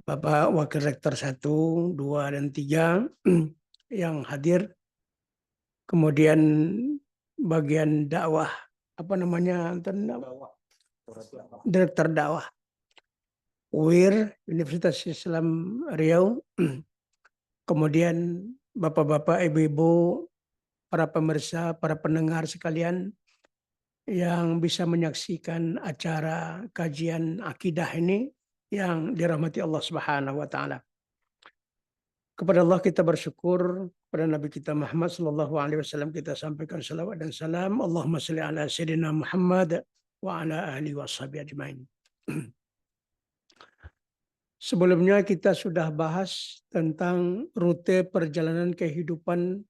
Bapak Wakil Rektor 1, 2, dan 3 yang hadir. Kemudian bagian dakwah, apa namanya, Direktur dakwah UIR, Universitas Islam Riau. Kemudian bapak-bapak, ibu-ibu, para pemirsa, para pendengar sekalian yang bisa menyaksikan acara kajian akidah ini yang dirahmati Allah Subhanahu wa taala. Kepada Allah kita bersyukur, kepada Nabi kita Muhammad sallallahu alaihi wasallam kita sampaikan salawat dan salam. Allahumma shalli ala sayyidina Muhammad wa ala alihi washabihi ajmain. Sebelumnya kita sudah bahas tentang rute perjalanan kehidupan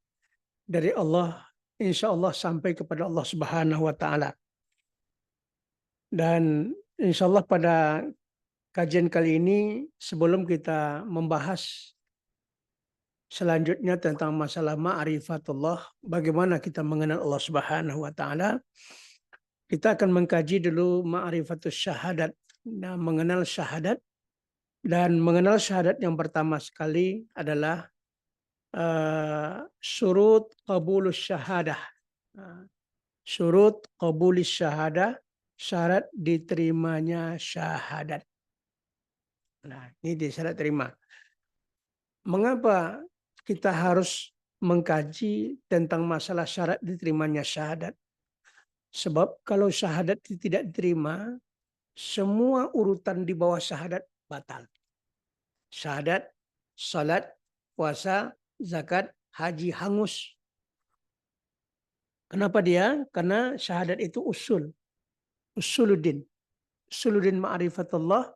dari Allah, insya Allah sampai kepada Allah Subhanahu wa taala. Dan insya Allah pada kajian kali ini, sebelum kita membahas selanjutnya tentang masalah ma'rifatullah, bagaimana kita mengenal Allah Subhanahu wa taala, kita akan mengkaji dulu ma'rifatus syahadat. Nah, mengenal syahadat, dan mengenal syahadat yang pertama sekali adalah syurut qabulus syahadah. Syurut qabulis syahadah, syarat diterimanya syahadat. Nah, ini syarat terima. Mengapa kita harus mengkaji tentang masalah syarat diterimanya syahadat? Sebab kalau syahadat tidak diterima, semua urutan di bawah syahadat batal. Syahadat, salat, puasa, zakat, haji hangus. Kenapa dia? Karena syahadat itu usuluddin. Usuluddin ma'rifatullah,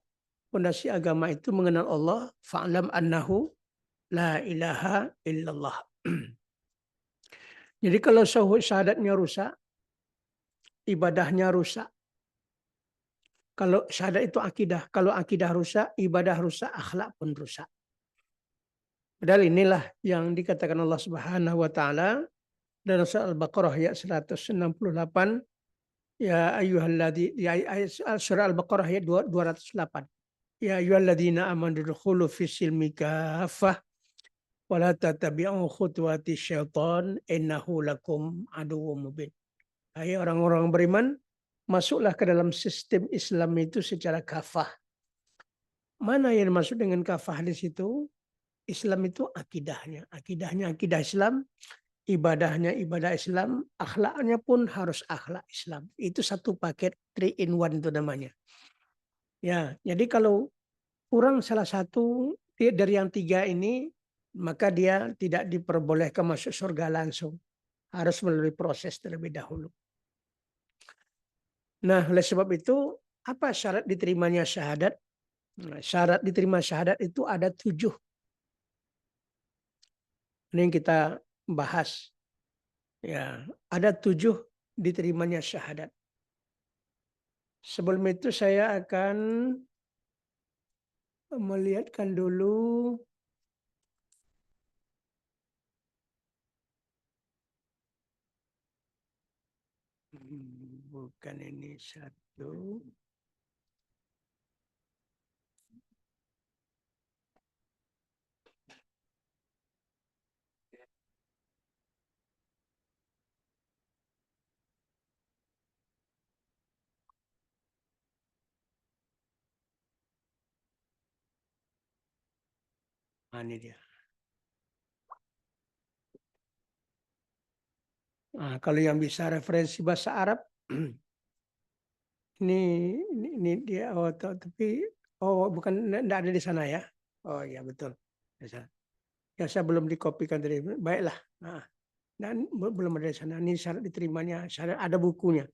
fondasi agama itu mengenal Allah. Fa'lam annahu la ilaha illallah. Jadi kalau syahadatnya rusak, ibadahnya rusak. Kalau syahadat itu akidah, kalau akidah rusak, ibadah rusak, akhlak pun rusak. Padahal inilah yang dikatakan Allah Subhanahu wa taala dalam surah Al-Baqarah ayat 168, ya ayyuhalladzi, ya surah Al-Baqarah ayat 208. Ya ayyuhalladzina amanu dukhulu fis silmi kaffah wa la tattabi'u khutuwati syaitan innahu lakum aduwwum mubin. Hai orang-orang beriman, masuklah ke dalam sistem Islam itu secara kafah. Mana yang dimaksud dengan kafah di situ? Islam itu akidahnya. Akidahnya akidah Islam, ibadahnya ibadah Islam, akhlaknya pun harus akhlak Islam. Itu satu paket 3 in 1 itu namanya. Ya, jadi kalau kurang salah satu dari yang 3 ini, maka dia tidak diperbolehkan masuk surga langsung. Harus melalui proses terlebih dahulu. Nah, oleh sebab itu, apa syarat diterimanya syahadat? Nah, syarat diterima syahadat itu ada 7. Ini yang kita bahas. Ya, ada 7 diterimanya syahadat. Sebelum itu saya akan melihatkan dulu bukan ini satu. Nah, ini dia. Nah, kalau yang bisa referensi bahasa Arab, ini dia. Oh, tapi bukan, enggak ada di sana ya. Oh iya betul. Ya saya belum dikopikan tadi. Baiklah. Nah, dan belum ada di sana. Ini syarat diterimanya, syarat ada bukunya.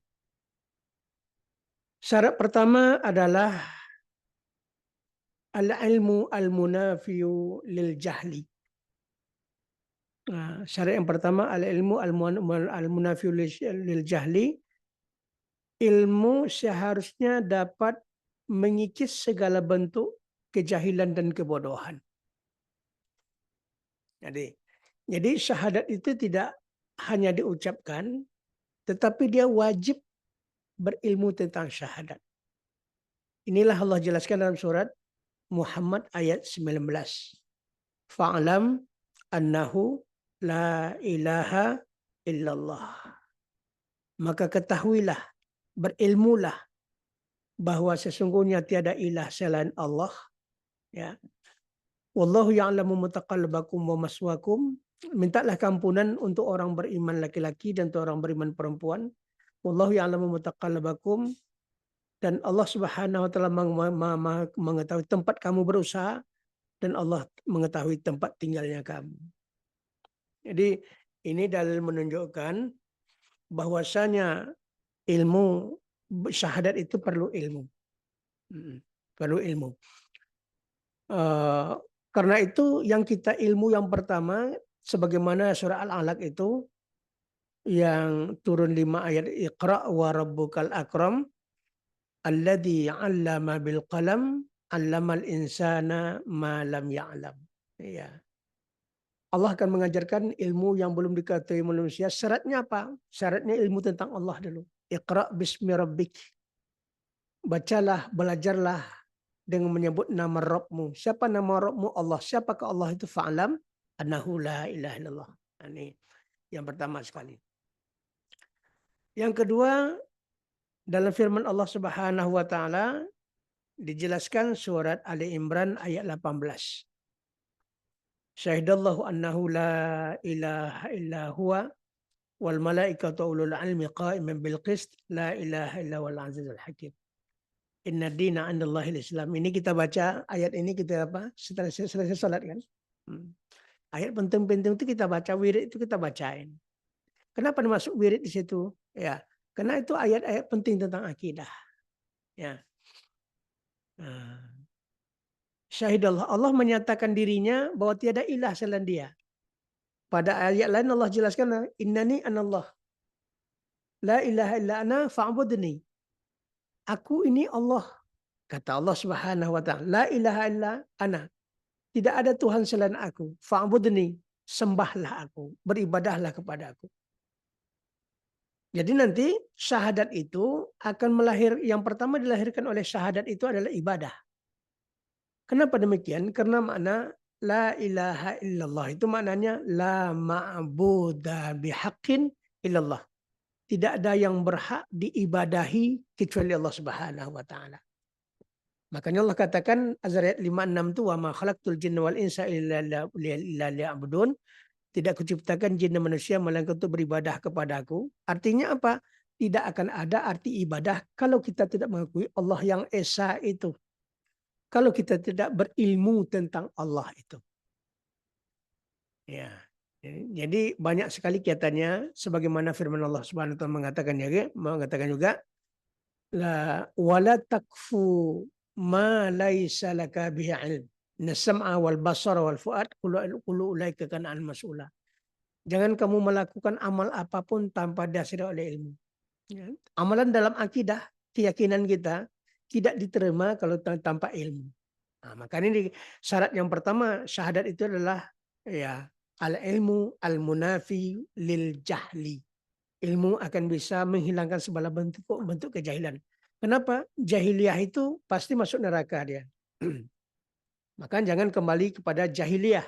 Syarat pertama adalah al-ilmu al-munafiyu lil jahli. Nah, syarat yang pertama al-ilmu al-munafiyu lil jahli. Ilmu seharusnya dapat mengikis segala bentuk kejahilan dan kebodohan. Jadi syahadat itu tidak hanya diucapkan, tetapi dia wajib berilmu tentang syahadat. Inilah Allah jelaskan dalam surat Muhammad ayat 19. Fa'lam annahu la ilaha illallah. Maka ketahuilah, berilmulah bahwa sesungguhnya tiada ilah selain Allah. Ya. Wallahu ya'lamu mutaqallabakum wa maswaakum. Mintalah kampunan untuk orang beriman laki-laki dan untuk orang beriman perempuan. Wallahu ya'lamu mutaqallabakum, dan Allah Subhanahu wa taala mengetahui tempat kamu berusaha, dan Allah mengetahui tempat tinggalnya kamu. Jadi ini dalil menunjukkan bahwasanya ilmu syahadat itu perlu ilmu. Perlu ilmu. Karena itu yang kita ilmu yang pertama, sebagaimana surah Al-Alaq itu yang turun 5 ayat, Iqra wa rabbukal akram alladzi 'allama bil qalam 'allamal insana ma lam ya'lam. Ya. Allah akan mengajarkan ilmu yang belum diketahui manusia. Syaratnya apa? Syaratnya ilmu tentang Allah dulu. Iqra bismi rabbik. Bacalah, belajarlah dengan menyebut nama Rabbmu. Siapa nama Rabbmu? Allah. Siapakah Allah itu? Fa'lam annahu la ilaha illallah. Ini yang pertama sekali. Yang kedua, dalam firman Allah Subhanahu wa taala dijelaskan surat Ali Imran ayat 18. Syahidallahu annahu la ilaha illa huwa wal malaikatu ulul ilmi qa'iman bil qist la ilaha illa wal azizul hakim. Inna dina 'indallahil Islam. Ini kita baca ayat ini kita apa? Setelah selesai salat kan. Ayat penting-penting itu kita baca, wirid itu kita bacain. Kenapa dimasuk wirid di situ? Ya, karena itu ayat-ayat penting tentang akidah. Ya. Syahidallah, Allah menyatakan dirinya bahwa tiada ilah selain Dia. Pada ayat lain Allah jelaskan, innani anallah. La ilaha illa ana fa'budni. Aku ini Allah. Kata Allah Subhanahu wa taala, la ilaha illa ana. Tidak ada Tuhan selain aku. Fa'budni, sembahlah aku, beribadahlah kepada aku. Jadi nanti syahadat itu akan yang pertama dilahirkan oleh syahadat itu adalah ibadah. Kenapa demikian? Karena makna la ilaha illallah itu maknanya la ma'buda bihaqqin illallah. Tidak ada yang berhak diibadahi kecuali Allah Subhanahu wa taala. Makanya Allah katakan ayat 56 itu, wa ma khalaqtul jinna wal insa illa liya'budun. Tidak kuciptakan jin dan manusia melainkan untuk beribadah kepadaku. Artinya apa? Tidak akan ada arti ibadah kalau kita tidak mengakui Allah yang esa itu. Kalau kita tidak berilmu tentang Allah itu. Ya. Jadi banyak sekali kaitannya sebagaimana firman Allah Subhanahu wa taala mengatakan juga la wala takfu ma laisa laka bihi ilm. Nasam'a wal basara wal fuad kullu ulaika kana an mas'ula. Jangan kamu melakukan amal apapun tanpa dasar oleh ilmu. Ya. Amalan dalam akidah, keyakinan kita tidak diterima kalau tanpa ilmu. Nah, makanya ini syarat yang pertama syahadat itu adalah ya al-ilmu al-munafi lil jahli. Ilmu akan bisa menghilangkan segala bentuk kejahilan. Kenapa? Jahiliyah itu pasti masuk neraka dia. Maka jangan kembali kepada jahiliyah.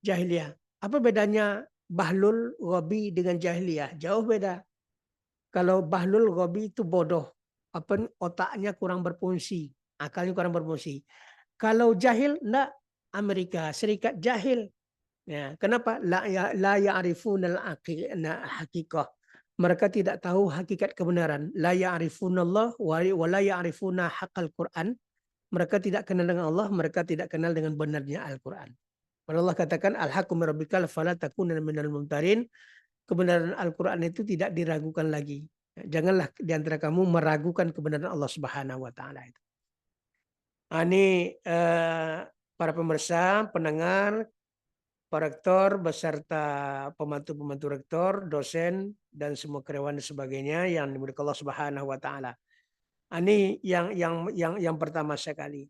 Jahiliyah. Apa bedanya bahlul ghabi dengan jahiliyah? Jauh beda. Kalau bahlul ghabi itu bodoh. Otaknya kurang berfungsi. Akalnya kurang berfungsi. Kalau jahil, enggak. Amerika Serikat jahil. Ya, kenapa? La ya'rifunal haqiqah. Mereka tidak tahu hakikat kebenaran. La ya'rifunallah wa la ya'rifuna haqqal Qur'an. Mereka tidak kenal dengan Allah, mereka tidak kenal dengan benarnya Al-Qur'an. Allah katakan al-haqqu min rabbikal fala takunanna minal mumtarin. Kebenaran Al-Qur'an itu tidak diragukan lagi. Janganlah di antara kamu meragukan kebenaran Allah Subhanahu wa taala itu. Ini para pemirsa, pendengar, Pak Rektor beserta pembantu-pembantu rektor, dosen dan semua karyawan dan sebagainya yang dimuliakan Allah Subhanahu wa taala. Ini yang pertama sekali.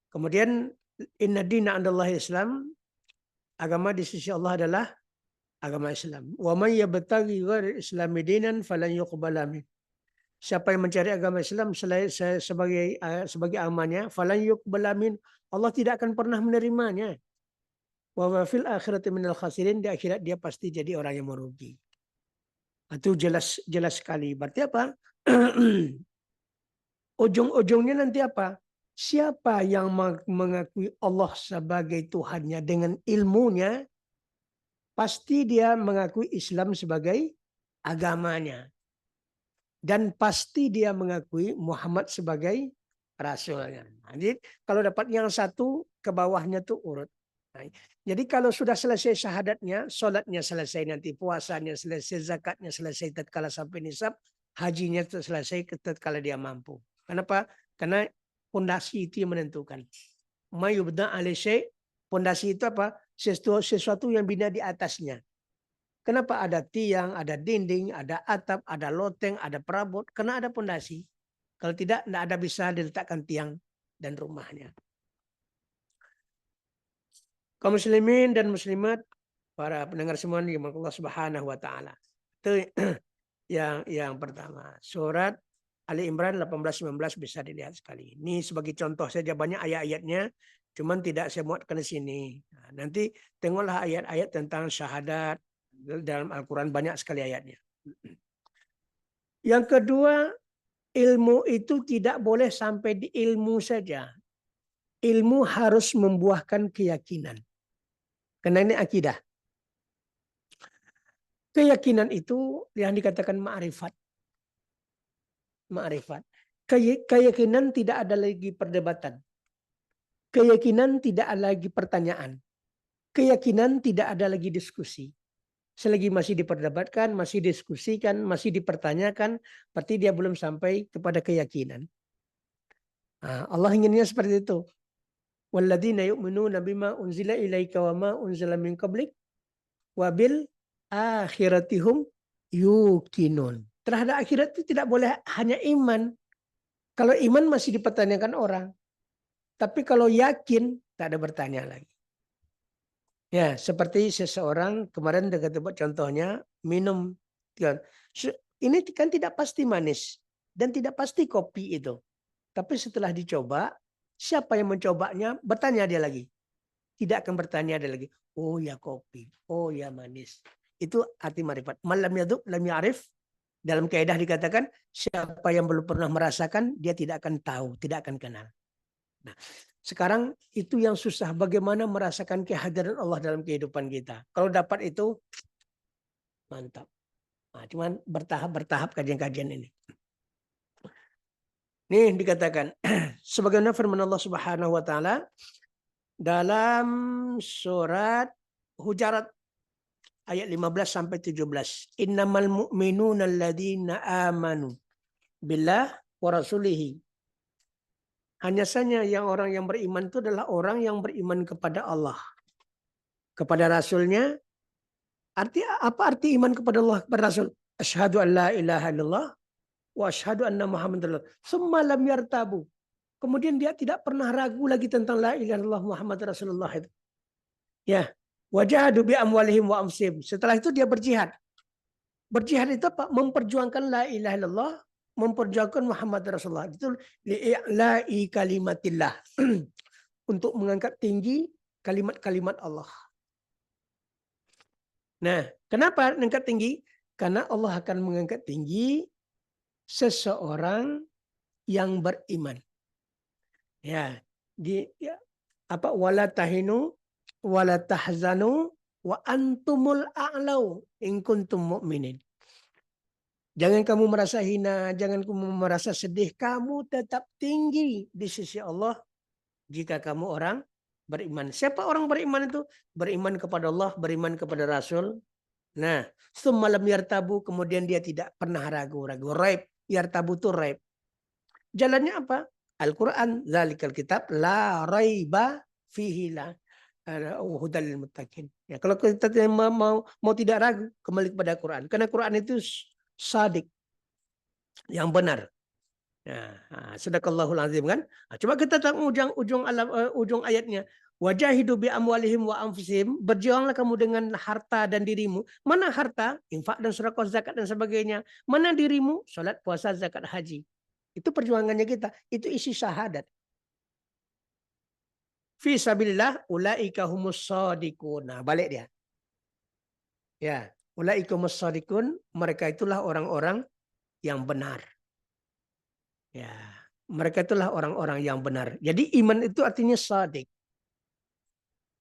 Kemudian inna dina 'indallahi Islam, agama di sisi Allah adalah agama Islam. Wa may yabtaghi ghairal islami dinan falan yuqbala min. Siapa yang mencari agama Islam sebagai amalnya, falan yuqbala min, Allah tidak akan pernah menerimanya. Wa fil akhirati minal khasirin, di akhirat dia pasti jadi orang yang merugi. Itu jelas jelas sekali. Berarti apa? Ujung-ujungnya nanti apa? Siapa yang mengakui Allah sebagai Tuhannya dengan ilmunya, pasti dia mengakui Islam sebagai agamanya. Dan pasti dia mengakui Muhammad sebagai rasulnya. Jadi kalau dapat yang satu, ke bawahnya tuh urut. Nah, jadi kalau sudah selesai syahadatnya, sholatnya selesai nanti, puasanya selesai, zakatnya selesai tatkala sampai nisab, hajinya selesai tatkala dia mampu. Kenapa? Karena pondasi itu yang menentukan. Mayubda alaihi, pondasi itu apa? Sesuatu yang bina di atasnya. Kenapa ada tiang, ada dinding, ada atap, ada loteng, ada perabot? Karena ada pondasi. Kalau tidak ada bisa diletakkan tiang dan rumahnya. Kaum muslimin dan muslimat, para pendengar semua yang Allah Subhanahu wa taala. Itu yang pertama. Surat Ali Imran 18-19 bisa dilihat sekali. Ini sebagai contoh saja, banyak ayat-ayatnya, cuman tidak saya muatkan di sini. Nah, nanti tengoklah ayat-ayat tentang syahadat dalam Al-Quran, banyak sekali ayatnya. Yang kedua, ilmu itu tidak boleh sampai di ilmu saja. Ilmu harus membuahkan keyakinan. Karena ini akidah. Keyakinan itu yang dikatakan ma'rifat. Ma'rifat. Keyakinan tidak ada lagi perdebatan. Keyakinan tidak ada lagi pertanyaan. Keyakinan tidak ada lagi diskusi. Selagi masih diperdebatkan, masih diskusikan, masih dipertanyakan, berarti dia belum sampai kepada keyakinan. Nah, Allah inginnya seperti itu. Walladzina yu'minuna bima unzila ilaika wa ma unzila min qablik wa bil akhiratihum yuqinun. Terhadap akhirat itu tidak boleh hanya iman. Kalau iman masih dipertanyakan orang. Tapi kalau yakin, tak ada bertanya lagi. Ya, seperti seseorang kemarin dekat tempat contohnya minum. Ini kan tidak pasti manis dan tidak pasti kopi itu. Tapi setelah dicoba, siapa yang mencobanya bertanya dia lagi. Tidak akan bertanya dia lagi. Oh ya kopi, oh ya manis. Itu arti marifat. Malam yaduk, lam ya'rif. Dalam kaidah dikatakan siapa yang belum pernah merasakan dia tidak akan tahu, tidak akan kenal. Nah, sekarang itu yang susah, bagaimana merasakan kehadiran Allah dalam kehidupan kita. Kalau dapat itu mantap. Nah, cuman bertahap kajian-kajian ini. Nih dikatakan sebagaimana firman Allah Subhanahu wa taala dalam surat Hujarat ayat 15 sampai 17. Innamal mu'minuna alladzina amanu billah wa rasulihi. Hanya saja yang orang yang beriman itu adalah orang yang beriman kepada Allah, kepada Rasulnya. Apa arti iman kepada Allah, kepada Rasul? Asyhadu an la ilaha illallah wa asyhadu anna Muhammadar Rasulullah. Summa lam yartabu. Kemudian dia tidak pernah ragu lagi tentang la ilaha illallah Muhammad Rasulullah itu. Ya, wajahadu bi amwalihim wa amsihim. Setelah itu dia berjihad. Berjihad itu apa? Memperjuangkan la ilaha illallah, memperjuangkan Muhammad Rasulullah. Itu li'i'la'i kalimatillah. Untuk mengangkat tinggi kalimat-kalimat Allah. Nah, kenapa mengangkat tinggi? Karena Allah akan mengangkat tinggi seseorang yang beriman. Ya, wala tahinu wala tahzanu wa antumul a'lau in kuntum mu'minin. Jangan kamu merasa hina, jangan kamu merasa sedih, kamu tetap tinggi di sisi Allah jika kamu orang beriman. Siapa orang beriman itu? Beriman kepada Allah, beriman kepada Rasul. Nah, summalam yartabu, kemudian dia tidak pernah ragu-ragu. Raib, yartabu itu raib. Jalannya apa? Al-Quran, zalikal kitab, la raiba fihi la hudal lil muttaqin. Ya, kalau kita mau tidak ragu, kembali kepada Quran. Karena Quran itu sadik, yang benar. Sadaqallahul azim kan. Coba kita tengok ujung ayatnya. Wajahidu bi amwalihim wa anfusihim, berjuanglah kamu dengan harta dan dirimu. Mana harta? Infak dan sedekah, zakat dan sebagainya. Mana dirimu? Salat, puasa, zakat, haji. Itu perjuangannya kita. Itu isi syahadat. Fi sabilillah ulaika humus shadiqun. Nah, balik dia. Ya, ulaika humus shadiqun, mereka itulah orang-orang yang benar. Ya, mereka itulah orang-orang yang benar. Jadi iman itu artinya shadiq.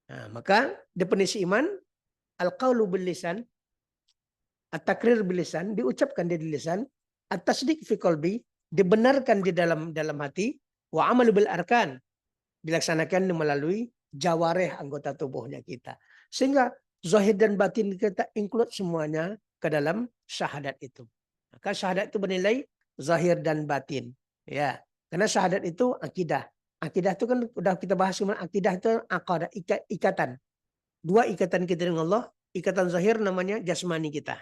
Nah, maka definisi iman al-qaulu bil lisan, at-takrir bil lisan, diucapkan di lisan, at-tasdiq fi qalbi, dibenarkan di dalam hati, wa amalu bil arkan, dilaksanakan melalui jawareh anggota tubuhnya kita. Sehingga zahir dan batin kita include semuanya ke dalam syahadat itu. Maka syahadat itu bernilai zahir dan batin. Ya, karena syahadat itu akidah. Akidah itu kan udah kita bahas kemarin. Akidah itu aqadah, ikatan. Dua ikatan kita dengan Allah. Ikatan zahir namanya jasmani kita.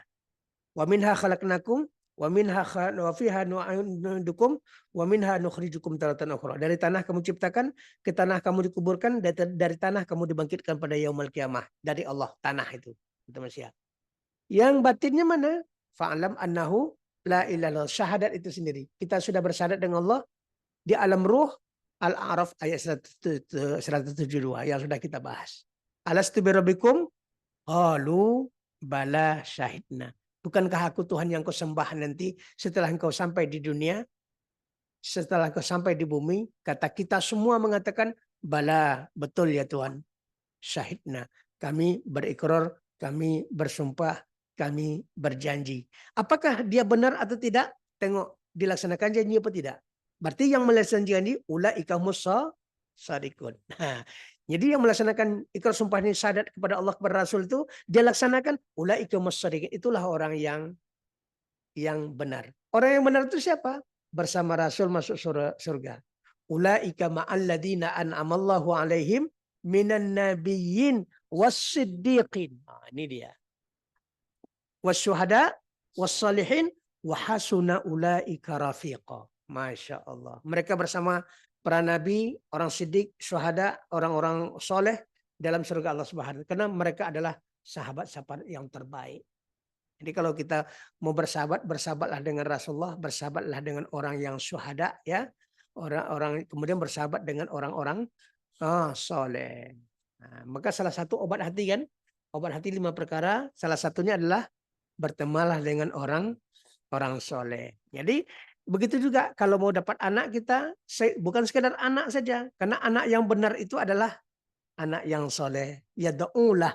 Wa minha khalaqnakum wa minha wa fiha nu'idukum wa minha nukhrijukum taratan ukhra. Dari tanah kamu ciptakan, ke tanah kamu dikuburkan, dari tanah kamu dibangkitkan pada yaumul qiyamah. Dari Allah, tanah itu. Itu manusia. Yang batinnya mana? Fa'alam annahu la ilaha illallah. Syahadat itu sendiri. Kita sudah bersyahadat dengan Allah di alam ruh. Al-A'raf ayat 172 yang sudah kita bahas. Alastu birabbikum? Qalu bala syahidna. Bukankah aku Tuhan yang kau sembah nanti setelah engkau sampai di dunia? Setelah engkau sampai di bumi, kata kita semua mengatakan, bala, betul ya Tuhan. Syahidna. Kami berikrar, kami bersumpah, kami berjanji. Apakah dia benar atau tidak? Tengok, dilaksanakan janji apa tidak? Berarti yang melaksanakan janji, ulaika shadiqun. Nah, jadi yang melaksanakan ikrar sumpah ini syahadat kepada Allah, kepada Rasul itu, dia laksanakan ulaika shadiqun. Itulah orang yang benar. Orang yang benar itu siapa? Bersama Rasul masuk surga. Ulaika ma'alladina an'amallahu alaihim minan nabiyyin was-siddiqin. Nah, ini dia. Wasyuhada was-salihin wa hasuna ulaika rafiqa. Masya Allah. Mereka bersama para nabi, orang siddiq, syuhada, orang-orang soleh dalam surga Allah Subhanahu. Karena mereka adalah sahabat-sahabat yang terbaik. Jadi kalau kita mau bersahabat, bersahabatlah dengan Rasulullah, bersahabatlah dengan orang yang syuhada, ya, orang-orang, kemudian bersahabat dengan orang-orang soleh. Nah, maka salah satu obat hati kan, obat hati 5 perkara, salah satunya adalah bertemanlah dengan orang soleh. Jadi begitu juga kalau mau dapat anak kita, bukan sekedar anak saja, karena anak yang benar itu adalah anak yang soleh. Ya da'ulah.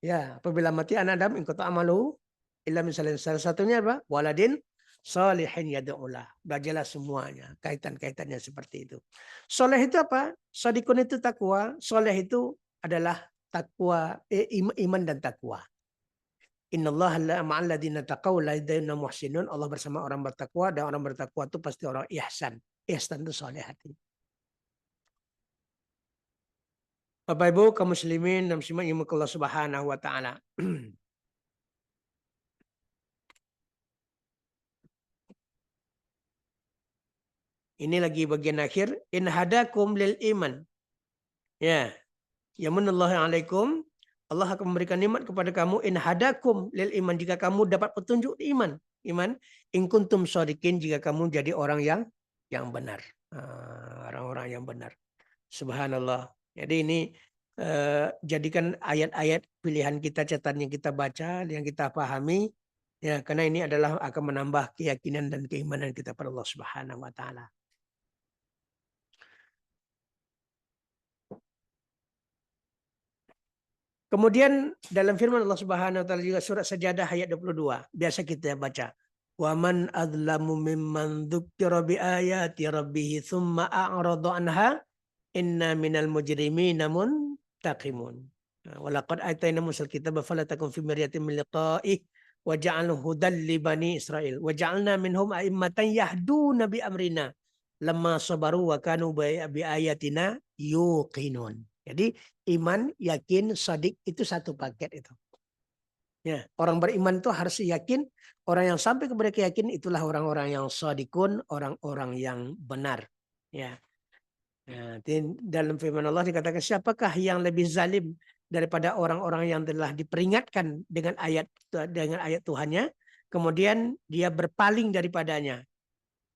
Ya, apabila mati anak Adam, ingkut amalu illa misalnya salah satunya apa? Waladin salihin yad'ulah. Belajarlah semuanya, kaitan-kaitannya seperti itu. Soleh itu apa? Shadiqun itu takwa, soleh itu adalah takwa, iman dan takwa. Innallaha ma'al ladzina taqaw la yadayna muhsinun. Allah bersama orang bertakwa, dan orang bertakwa itu pasti orang ihsan. Ihsan itu soleh hati. Bapak Ibu kaum muslimin dan muslimat yang Allah Subhanahu wa taala. Ini lagi bagian akhir. In hadakum lil iman. Ya. Yamunullahi alaikum. Allah akan memberikan nikmat kepada kamu. In hadakum lil iman. Jika kamu dapat petunjuk di iman. Iman. In kuntum shadiqin. Jika kamu jadi orang yang benar. Orang-orang yang benar. Subhanallah. Jadi ini jadikan ayat-ayat pilihan kita, catatan yang kita baca, yang kita pahami. Ya, karena ini adalah akan menambah keyakinan dan keimanan kita pada Allah Subhanahu wa taala. Kemudian dalam firman Allah Subhanahu wa taala juga surat Sajadah ayat 22. Biasa kita baca. Wa man adzlamu mimman dzukira bi ayati rabbih tsumma a'rada anha inna minal mujrimina muntaqimun. Wa laqad atayna Musal kitaba fala takun fi miryatin min liqa'ih wa ja'alnahu hudan li bani Israil wa ja'alna minhum a'immatan yahduna bi amrina lamma sabaru wa kanu bi ayatina yuqinun. Jadi iman, yakin, shadiq itu satu paket itu. Ya, orang beriman itu harus yakin. Orang yang sampai kepada keyakinan itulah orang-orang yang shadiqun, orang-orang yang benar. Ya. Nah, dalam firman Allah dikatakan siapakah yang lebih zalim daripada orang-orang yang telah diperingatkan dengan ayat Tuhannya, kemudian dia berpaling daripadanya.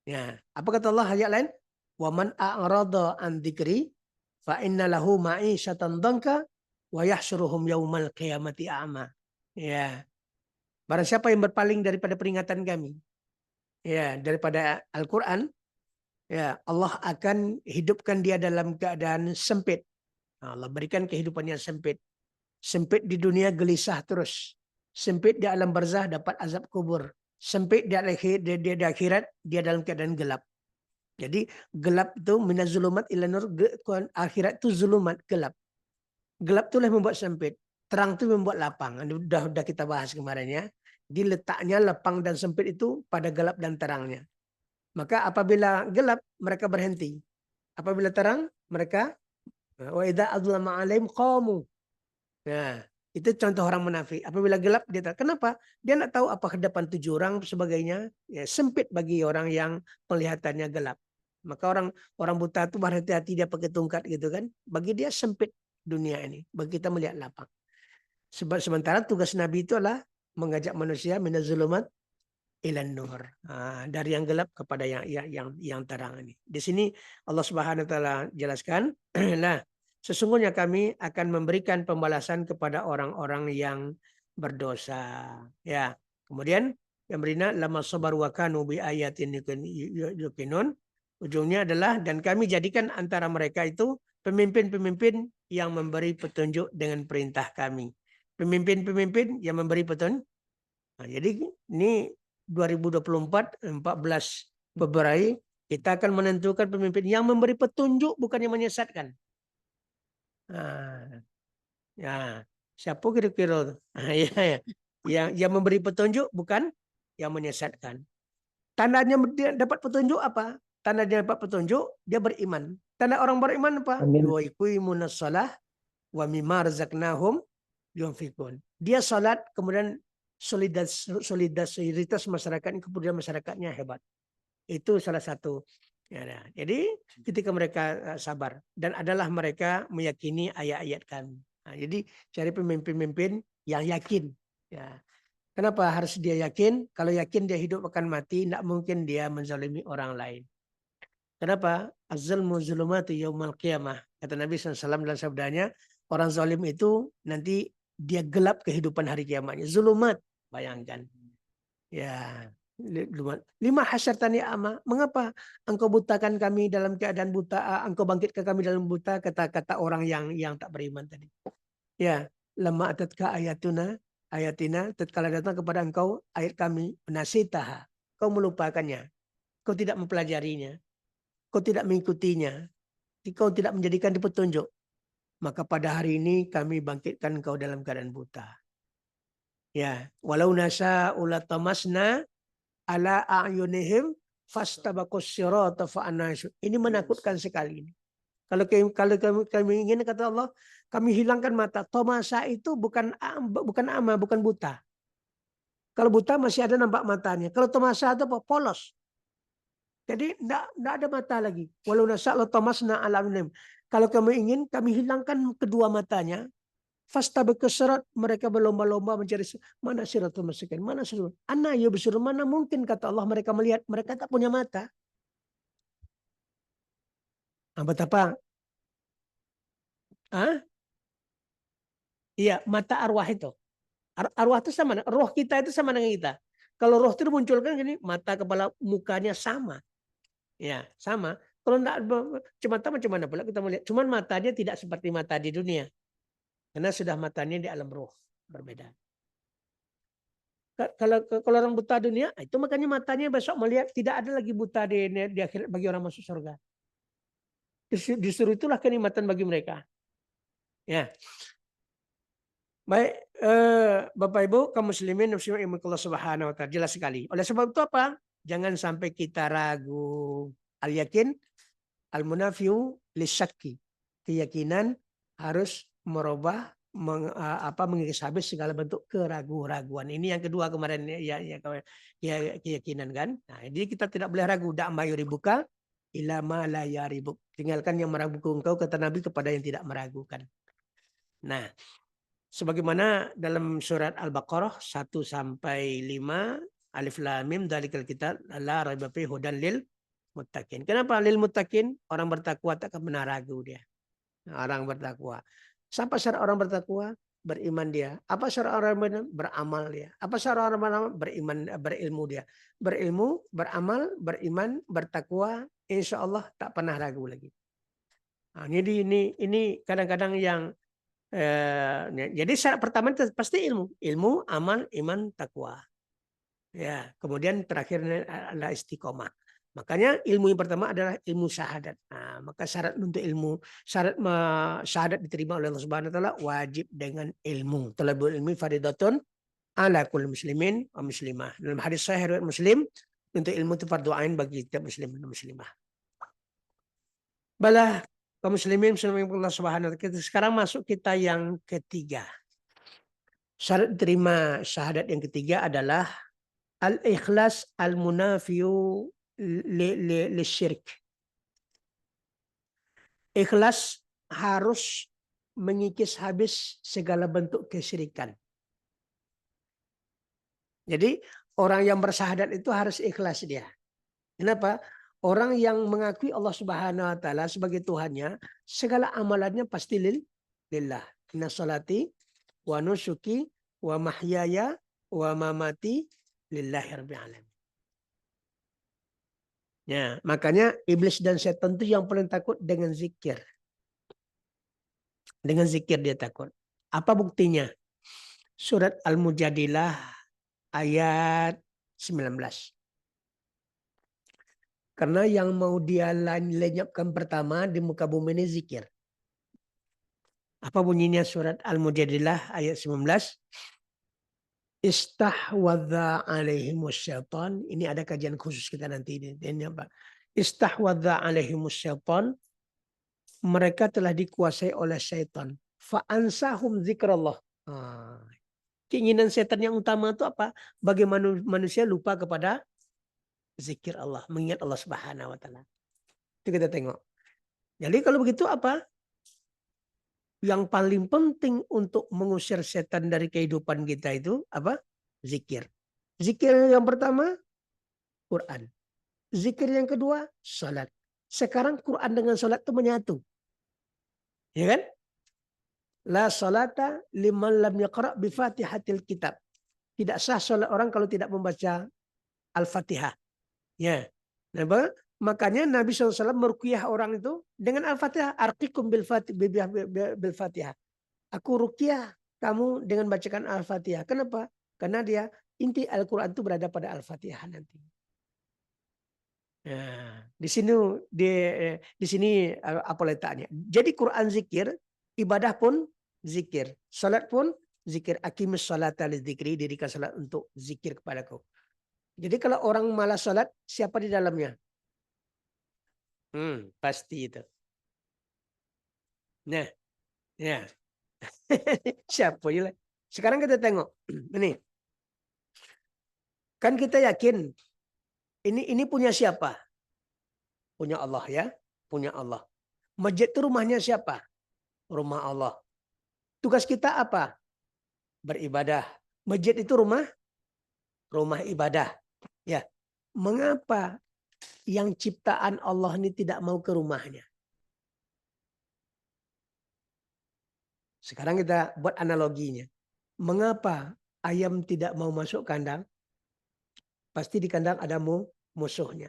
Ya, apa kata Allah ayat lain? Wa man a'rada an dzikri fa inna lahu ma'isyatan dhanka wa yahsyuruhum yaumal qiyamati a'ma. Ya, barang siapa yang berpaling daripada peringatan kami, ya, daripada Al-Qur'an, ya, Allah akan hidupkan dia dalam keadaan sempit. Allah berikan kehidupan yang sempit. Sempit di dunia gelisah terus. Sempit di alam barzah dapat azab kubur. Sempit di akhirat dia dalam keadaan gelap. Jadi gelap itu minazulumat ila nur, akhirat itu zulumat, gelap. Gelap itulah yang membuat sempit. Terang itu membuat lapang. Udah kita bahas kemarin ya. Diletaknya lapang dan sempit itu pada gelap dan terangnya. Maka apabila gelap mereka berhenti. Apabila terang mereka wa idza adzlama alaihim qamu. Nah, itu contoh orang munafik. Apabila gelap dia tahu. Kenapa? Dia tidak tahu apa ke depan 7 orang sebagainya. Ya, sempit bagi orang yang penglihatannya gelap. Maka orang buta itu berhati-hati dia pakai tongkat gitu kan. Bagi dia sempit dunia ini. Bagi kita melihat lapang. Sementara tugas Nabi itu adalah mengajak manusia minazulumat ilan nur. Dari yang gelap kepada yang terang ini. Di sini Allah Subhanahu wa taala jelaskan, nah, sesungguhnya kami akan memberikan pembalasan kepada orang-orang yang berdosa. Ya. Kemudian yang berina lama sabar wa kanu bi ayatin yuqinun. Ujungnya adalah dan kami jadikan antara mereka itu pemimpin-pemimpin yang memberi petunjuk dengan perintah kami. Pemimpin-pemimpin yang memberi petunjuk. Nah, jadi ini 2024 14 Februari kita akan menentukan pemimpin yang memberi petunjuk bukan yang menyesatkan. Nah, ya, siapa kira-kira? Ya, ya. Yang memberi petunjuk bukan yang menyesatkan. Tandanya dia dapat petunjuk apa? Tanda dia dapat petunjuk dia beriman. Tanda orang beriman apa? Wa yuqimunas shalah wa mimma razaqnahum yunfikun. Dia salat kemudian solidaritas masyarakat, kemudian masyarakatnya hebat. Itu salah satu. Ya, jadi ketika mereka sabar dan adalah mereka meyakini ayat-ayat kami. Nah, jadi cari pemimpin-pemimpin yang yakin. Ya. Kenapa harus dia yakin? Kalau yakin dia hidup akan mati, tidak mungkin dia menzalimi orang lain. Kenapa? Az-zulmu zulumatu yaumal qiyamah. Kata Nabi SAW dalam sabdanya, orang zalim itu nanti dia gelap kehidupan hari kiamatnya. Zulumat, bayangkan. Ya, lima hasyartani ama. Mengapa engkau butakan kami dalam keadaan buta? Engkau bangkitkan kami dalam buta, kata-kata orang yang tak beriman tadi. Ya, lama atatka ayatina, tatkala datang kepada engkau ayat kami, nasitaha. Kau melupakannya. Kau tidak mempelajarinya. Kau tidak mengikutinya. Kau tidak menjadikan di petunjuk. Maka pada hari ini kami bangkitkan engkau dalam keadaan buta. Ya, walau nasa ulatamasna ala a'yunihim fastabaqus sirata fa'anasu. Ini menakutkan sekali. Kalau kami ingin, kata Allah, kami hilangkan mata. Tomasa itu bukan ama, bukan buta. Kalau buta masih ada nampak matanya. Kalau tomasa itu apa? Polos. Jadi tidak ada mata lagi. Walau nasa'la tamasna ala a'yunihim. Kalau kami ingin, kami hilangkan kedua matanya. Fastabaqus sirat, mereka berlomba-lomba mencari mana siratul mustaqim, mana siratul. Ana yubsirun, mana mungkin kata Allah mereka melihat, mereka tak punya mata. Betapa? Iya, mata arwah itu. Arwah itu sama, roh kita itu sama dengan kita. Kalau roh itu dimunculkan gini, mata, kepala, mukanya sama. Ya, sama. Kalau enggak cuma macam mana pula kita melihat. Cuman matanya tidak seperti mata di dunia. Karena sudah matanya di alam roh. Berbeda. Kalau orang buta dunia, itu makanya matanya besok melihat tidak ada lagi buta di akhirat bagi orang masuk surga. Justru itulah kenikmatan bagi mereka. Ya. Baik, Bapak Ibu kaum muslimin muslimin Allah Subhanahu wa taala, jelas sekali. Oleh sebab itu apa? Jangan sampai kita ragu. Al-yakin al-munafiu lisyakki. Keyakinan harus merubah mengikis habis segala bentuk keraguan-raguan. Ini yang kedua kemarin keyakinan kan. Nah, jadi kita tidak boleh ragu. Da'ma yuribuka ila ma la yaribuk. Tinggalkan yang meragukan engkau, kata Nabi, kepada yang tidak meragukan. Nah, sebagaimana dalam surat Al-Baqarah 1 sampai 5, Alif Lam Mim dzalikal kitab la raiba fihi hudan lil muttaqin. Kenapa lil muttaqin? Orang bertakwa tak akan pernah ragu dia. Orang bertakwa. Siapa syarat orang bertakwa? Beriman dia. Apa syarat orang beramal dia? Apa syarat orang beramal? Beriman, berilmu dia. Berilmu, beramal, beriman, bertakwa, insya Allah tak pernah ragu lagi. Nah, ini kadang-kadang yang jadi syarat pertama itu pasti ilmu, amal, iman, takwa. Ya, kemudian terakhir adalah istiqomah. Makanya ilmu yang pertama adalah ilmu syahadat. Nah, maka syarat untuk ilmu, syahadat diterima oleh Allah Subhanahu wa taala wajib dengan ilmu. Talabul ilmi fardhatun ala kulli muslimin wa muslimah. Dalam hadis sahih riwayat Muslim, untuk ilmu itu fardu ain bagi setiap muslim dan muslimah. Balah kaum muslimin Allah Subhanahu wa taala. Sekarang masuk kita yang ketiga. Syarat diterima syahadat yang ketiga adalah al-ikhlas al-munafiyu syirik. Ikhlas harus mengikis habis segala bentuk kesyirikan. Jadi orang yang bersyahadat itu harus ikhlas dia. Kenapa? Orang yang mengakui Allah Subhanahu wa taala sebagai Tuhannya, segala amalannya pasti lillah. Inna salati wa nusuki wa mahyaya wa mamati lillahi rabbil alamin. Ya, makanya iblis dan setan itu yang paling takut dengan zikir. Dengan zikir dia takut. Apa buktinya? Surat Al-Mujadilah ayat 19. Karena yang mau dia lenyapkan pertama di muka bumi ini zikir. Apa bunyinya surat Al-Mujadilah ayat 19? Istahwadha alaihimus syaitan. Ini ada kajian khusus kita nanti. Ini apa? Istahwadha alaihimus syaitan. Mereka telah dikuasai oleh syaitan. Fa'ansahum zikrallah. Keinginan setan yang utama itu apa? Bagaimana manusia lupa kepada zikir Allah. Mengingat Allah Subhanahu wa taala. Itu kita tengok. Jadi kalau begitu apa? Yang paling penting untuk mengusir setan dari kehidupan kita itu apa? Zikir. Zikir yang pertama, Quran. Zikir yang kedua, salat. Sekarang Quran dengan salat itu menyatu. Ya kan? La salata liman lam yaqra' bi fatihatil kitab. Tidak sah salat orang kalau tidak membaca Al-Fatihah. Ya. Nah, makanya Nabi SAW meruqyah orang itu dengan Al-Fatihah. Arqikum bil Fatihah. Aku ruqyah kamu dengan bacakan Al-Fatihah. Kenapa? Karena dia inti Al-Quran itu berada pada Al-Fatihah nanti. Nah, di sini apa letaknya? Jadi Quran zikir, ibadah pun zikir, salat pun zikir. Aqimus salata lidzikri, dirikan salat untuk zikir kepadaku. Jadi kalau orang malas salat, siapa di dalamnya? Pasti itu. Nah, ya. Siapa ya? Sekarang kita tengok. Ini. Kan kita yakin ini punya siapa? Punya Allah ya, punya Allah. Masjid itu rumahnya siapa? Rumah Allah. Tugas kita apa? Beribadah. Masjid itu rumah ibadah. Ya. Mengapa yang ciptaan Allah ini tidak mau ke rumahnya? Sekarang kita buat analoginya. Mengapa ayam tidak mau masuk kandang? Pasti di kandang ada musuhnya.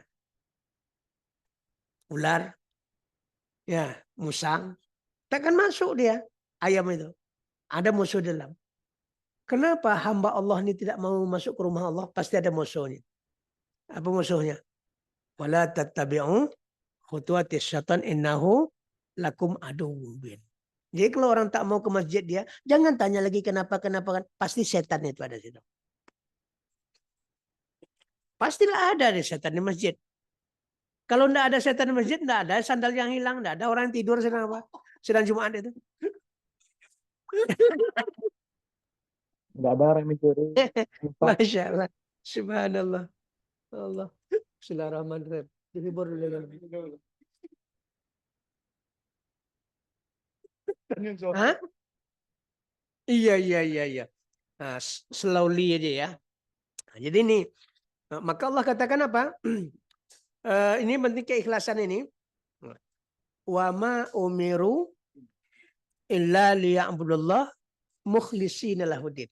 Ular, ya, musang. Takkan masuk dia, ayam itu. Ada musuh dalam. Kenapa hamba Allah ini tidak mau masuk ke rumah Allah? Pasti ada musuhnya. Apa musuhnya? Wala tattabi'u khutuwatis syaitan innahu lakum aduwwun mubin. Jadi kalau orang tak mau ke masjid dia, jangan tanya lagi kenapa kan. Pasti setan itu ada di situ. Pastilah ada di setan di masjid. Kalau tidak ada setan di masjid, tidak ada sandal yang hilang, tidak ada orang yang tidur sedang apa? Sedang Jumat itu. Nggak ada orang mencuri. Lupa. Masya Allah. Subhanallah. Allah. Bismillahirrahmanirrahim. Dihibur dulu. Hah? Iya, iya, iya, iya. Nah, slowly aja ya. Nah, jadi ini, maka Allah katakan apa? Ini penting keikhlasan ini. Wa ma umiru illa liya'budullah mukhlishina lahuddin.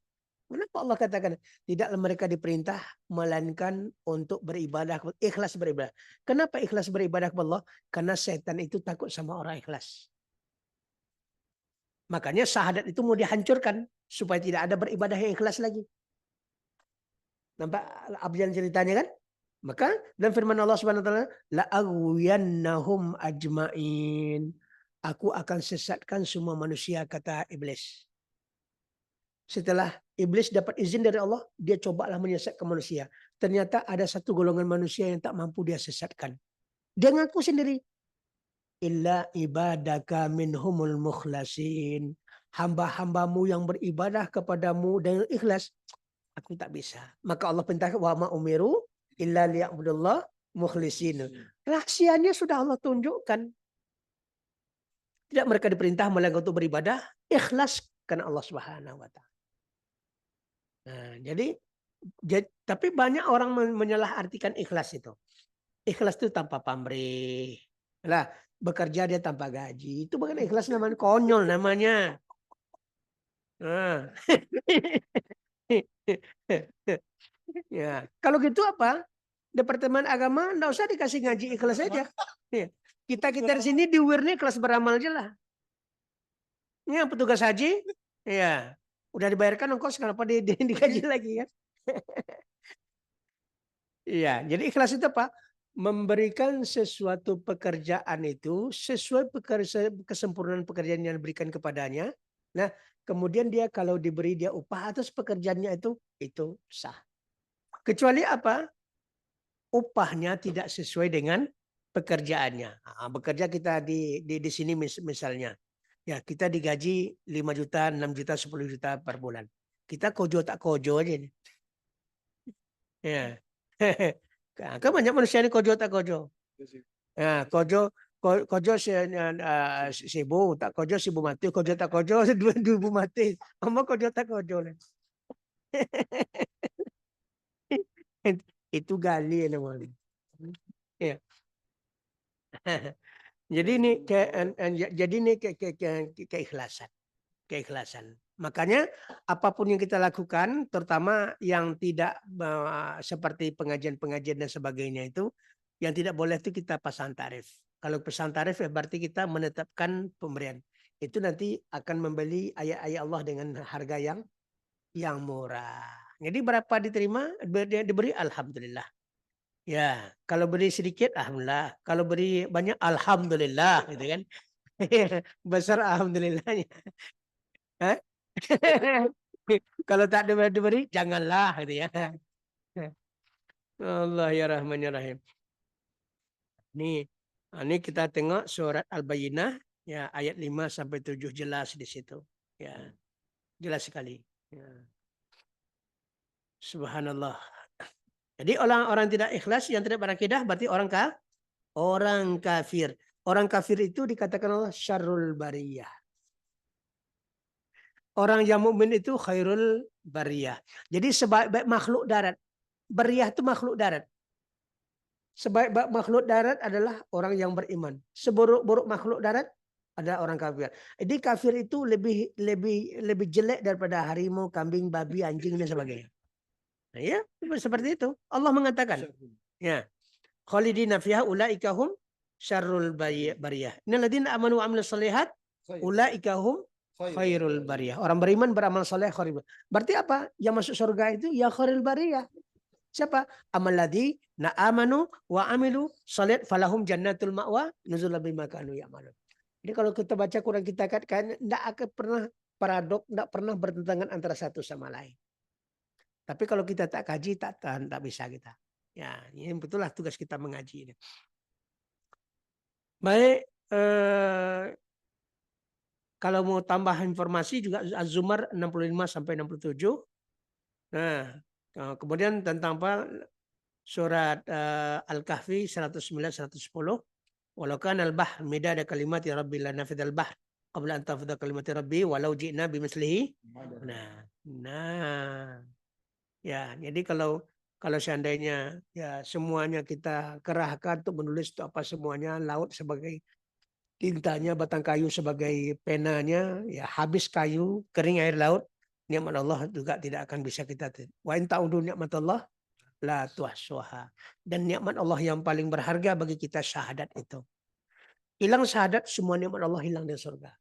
Kenapa Allah katakan tidaklah mereka diperintah melainkan untuk beribadah, ikhlas beribadah. Kenapa ikhlas beribadah kepada Allah? Karena setan itu takut sama orang ikhlas. Makanya syahadat itu mau dihancurkan supaya tidak ada beribadah yang ikhlas lagi. Nampak abjad ceritanya kan? Maka dan firman Allah Subhanahu wa taala, la aghwiyannahum ajmain. Aku akan sesatkan semua manusia, kata iblis. Setelah iblis dapat izin dari Allah, dia cobalah menyesatkan manusia. Ternyata ada satu golongan manusia yang tak mampu dia sesatkan. Dia ngaku sendiri. Illa ibadaka minhumul mukhlasin. Hamba-hambamu yang beribadah kepadamu dengan ikhlas, aku tak bisa. Maka Allah perintahkan wa ma umiru illa liya'budullah mukhlisin. Rahasianya sudah Allah tunjukkan. Tidak mereka diperintah melainkan untuk beribadah ikhlas karena Allah Subhanahu wa taala. Nah, jadi tapi banyak orang menyalahartikan ikhlas itu. Ikhlas itu tanpa pamrih. Lah, bekerja dia tanpa gaji. Itu bukan ikhlas namanya, konyol namanya. Nah. Ya, kalau gitu apa? Departemen Agama enggak usah dikasih ngaji, ikhlas saja. Ya. Kita di sini di UIR nih kelas beramal aja lah. Ya, petugas haji, ya udah dibayarkan ongkos, kenapa digaji lagi kan? Iya, jadi ikhlas itu apa? Memberikan sesuatu pekerjaan itu sesuai kesempurnaan pekerjaan yang diberikan kepadanya. Nah, kemudian dia kalau diberi dia upah atas pekerjaannya itu sah. Kecuali apa? Upahnya tidak sesuai dengan pekerjaannya. Nah, bekerja kita di sini misalnya. Ya, kita digaji 5 juta, 6 juta, 10 juta per bulan. Kita kojo tak kojo aja nih. Ya. Kan banyak manusia ini kojo tak kojo. Ya, kojo sibuk, tak kojo sibuk mati, kojo tak kojo dua ibu mati. Kamu kojo tak kojo. Itu gali namanya. Ya. Jadi ini keikhlasan, keikhlasan. Makanya apapun yang kita lakukan, terutama yang tidak seperti pengajian-pengajian dan sebagainya itu, yang tidak boleh itu kita pasang tarif. Kalau pasang tarif ya berarti kita menetapkan pemberian. Itu nanti akan membeli ayat-ayat Allah dengan harga yang murah. Jadi berapa diterima, diberi alhamdulillah. Ya, kalau beri sedikit, alhamdulillah. Kalau beri banyak, alhamdulillah, gitu kan? Besar alhamdulillahnya. Hah? Kalau tak diberi, janganlah, gitu ya. Allah ya Rahman ya Rahim. Ini kita tengok surat Al-Bayyinah, ya ayat 5 sampai 7 jelas di situ. Ya, jelas sekali. Ya. Subhanallah. Jadi orang-orang tidak ikhlas yang tidak berakidah berarti orang kafir. Orang kafir itu dikatakan Allah syarrul bariyah. Orang yang mukmin itu khairul bariyah. Jadi sebaik-baik makhluk darat. Bariyah itu makhluk darat. Sebaik-baik makhluk darat adalah orang yang beriman. Seburuk-buruk makhluk darat ada orang kafir. Jadi kafir itu lebih jelek daripada harimau, kambing, babi, anjing dan sebagainya. Nah, ya, seperti itu. Allah mengatakan, ya, khalidina fiha ulaika hum syarrul bariyah. Innal ladzina amanu wa amilus shalihat ulaika hum khairul bariyah. Orang beriman beramal saleh khairul. Berarti apa? Yang masuk surga itu ya khairul bariyah. Siapa? Amal ladzi na amanu wa amilu shalihat falahum jannatul ma'wa nuzulan bima kanu ya'malun. Jadi kalau kita baca Quran kita kan enggak akan pernah paradok, enggak pernah bertentangan antara satu sama lain. Tapi kalau kita tak kaji tak bisa kita. Ya, ini betullah tugas kita mengaji ini. Baik, kalau mau tambah informasi juga Az-Zumar 65 sampai 67. Nah, kemudian tentang apa? Surat Al-Kahfi 109 110. Walau kan al-bahr midada kalimati rabbi la nafidal bahr qabla an tafidha kalimati rabbi walau ji'na bimislihi. Nah, ya, jadi kalau seandainya ya semuanya kita kerahkan untuk menulis itu apa semuanya, laut sebagai tintanya, batang kayu sebagai penanya, ya habis kayu, kering air laut, nikmat Allah juga tidak akan bisa kita. Wa in ta'udu nikmatullah la tuhsuha. Dan nikmat Allah yang paling berharga bagi kita syahadat itu. Hilang syahadat, semua nikmat Allah hilang di surga.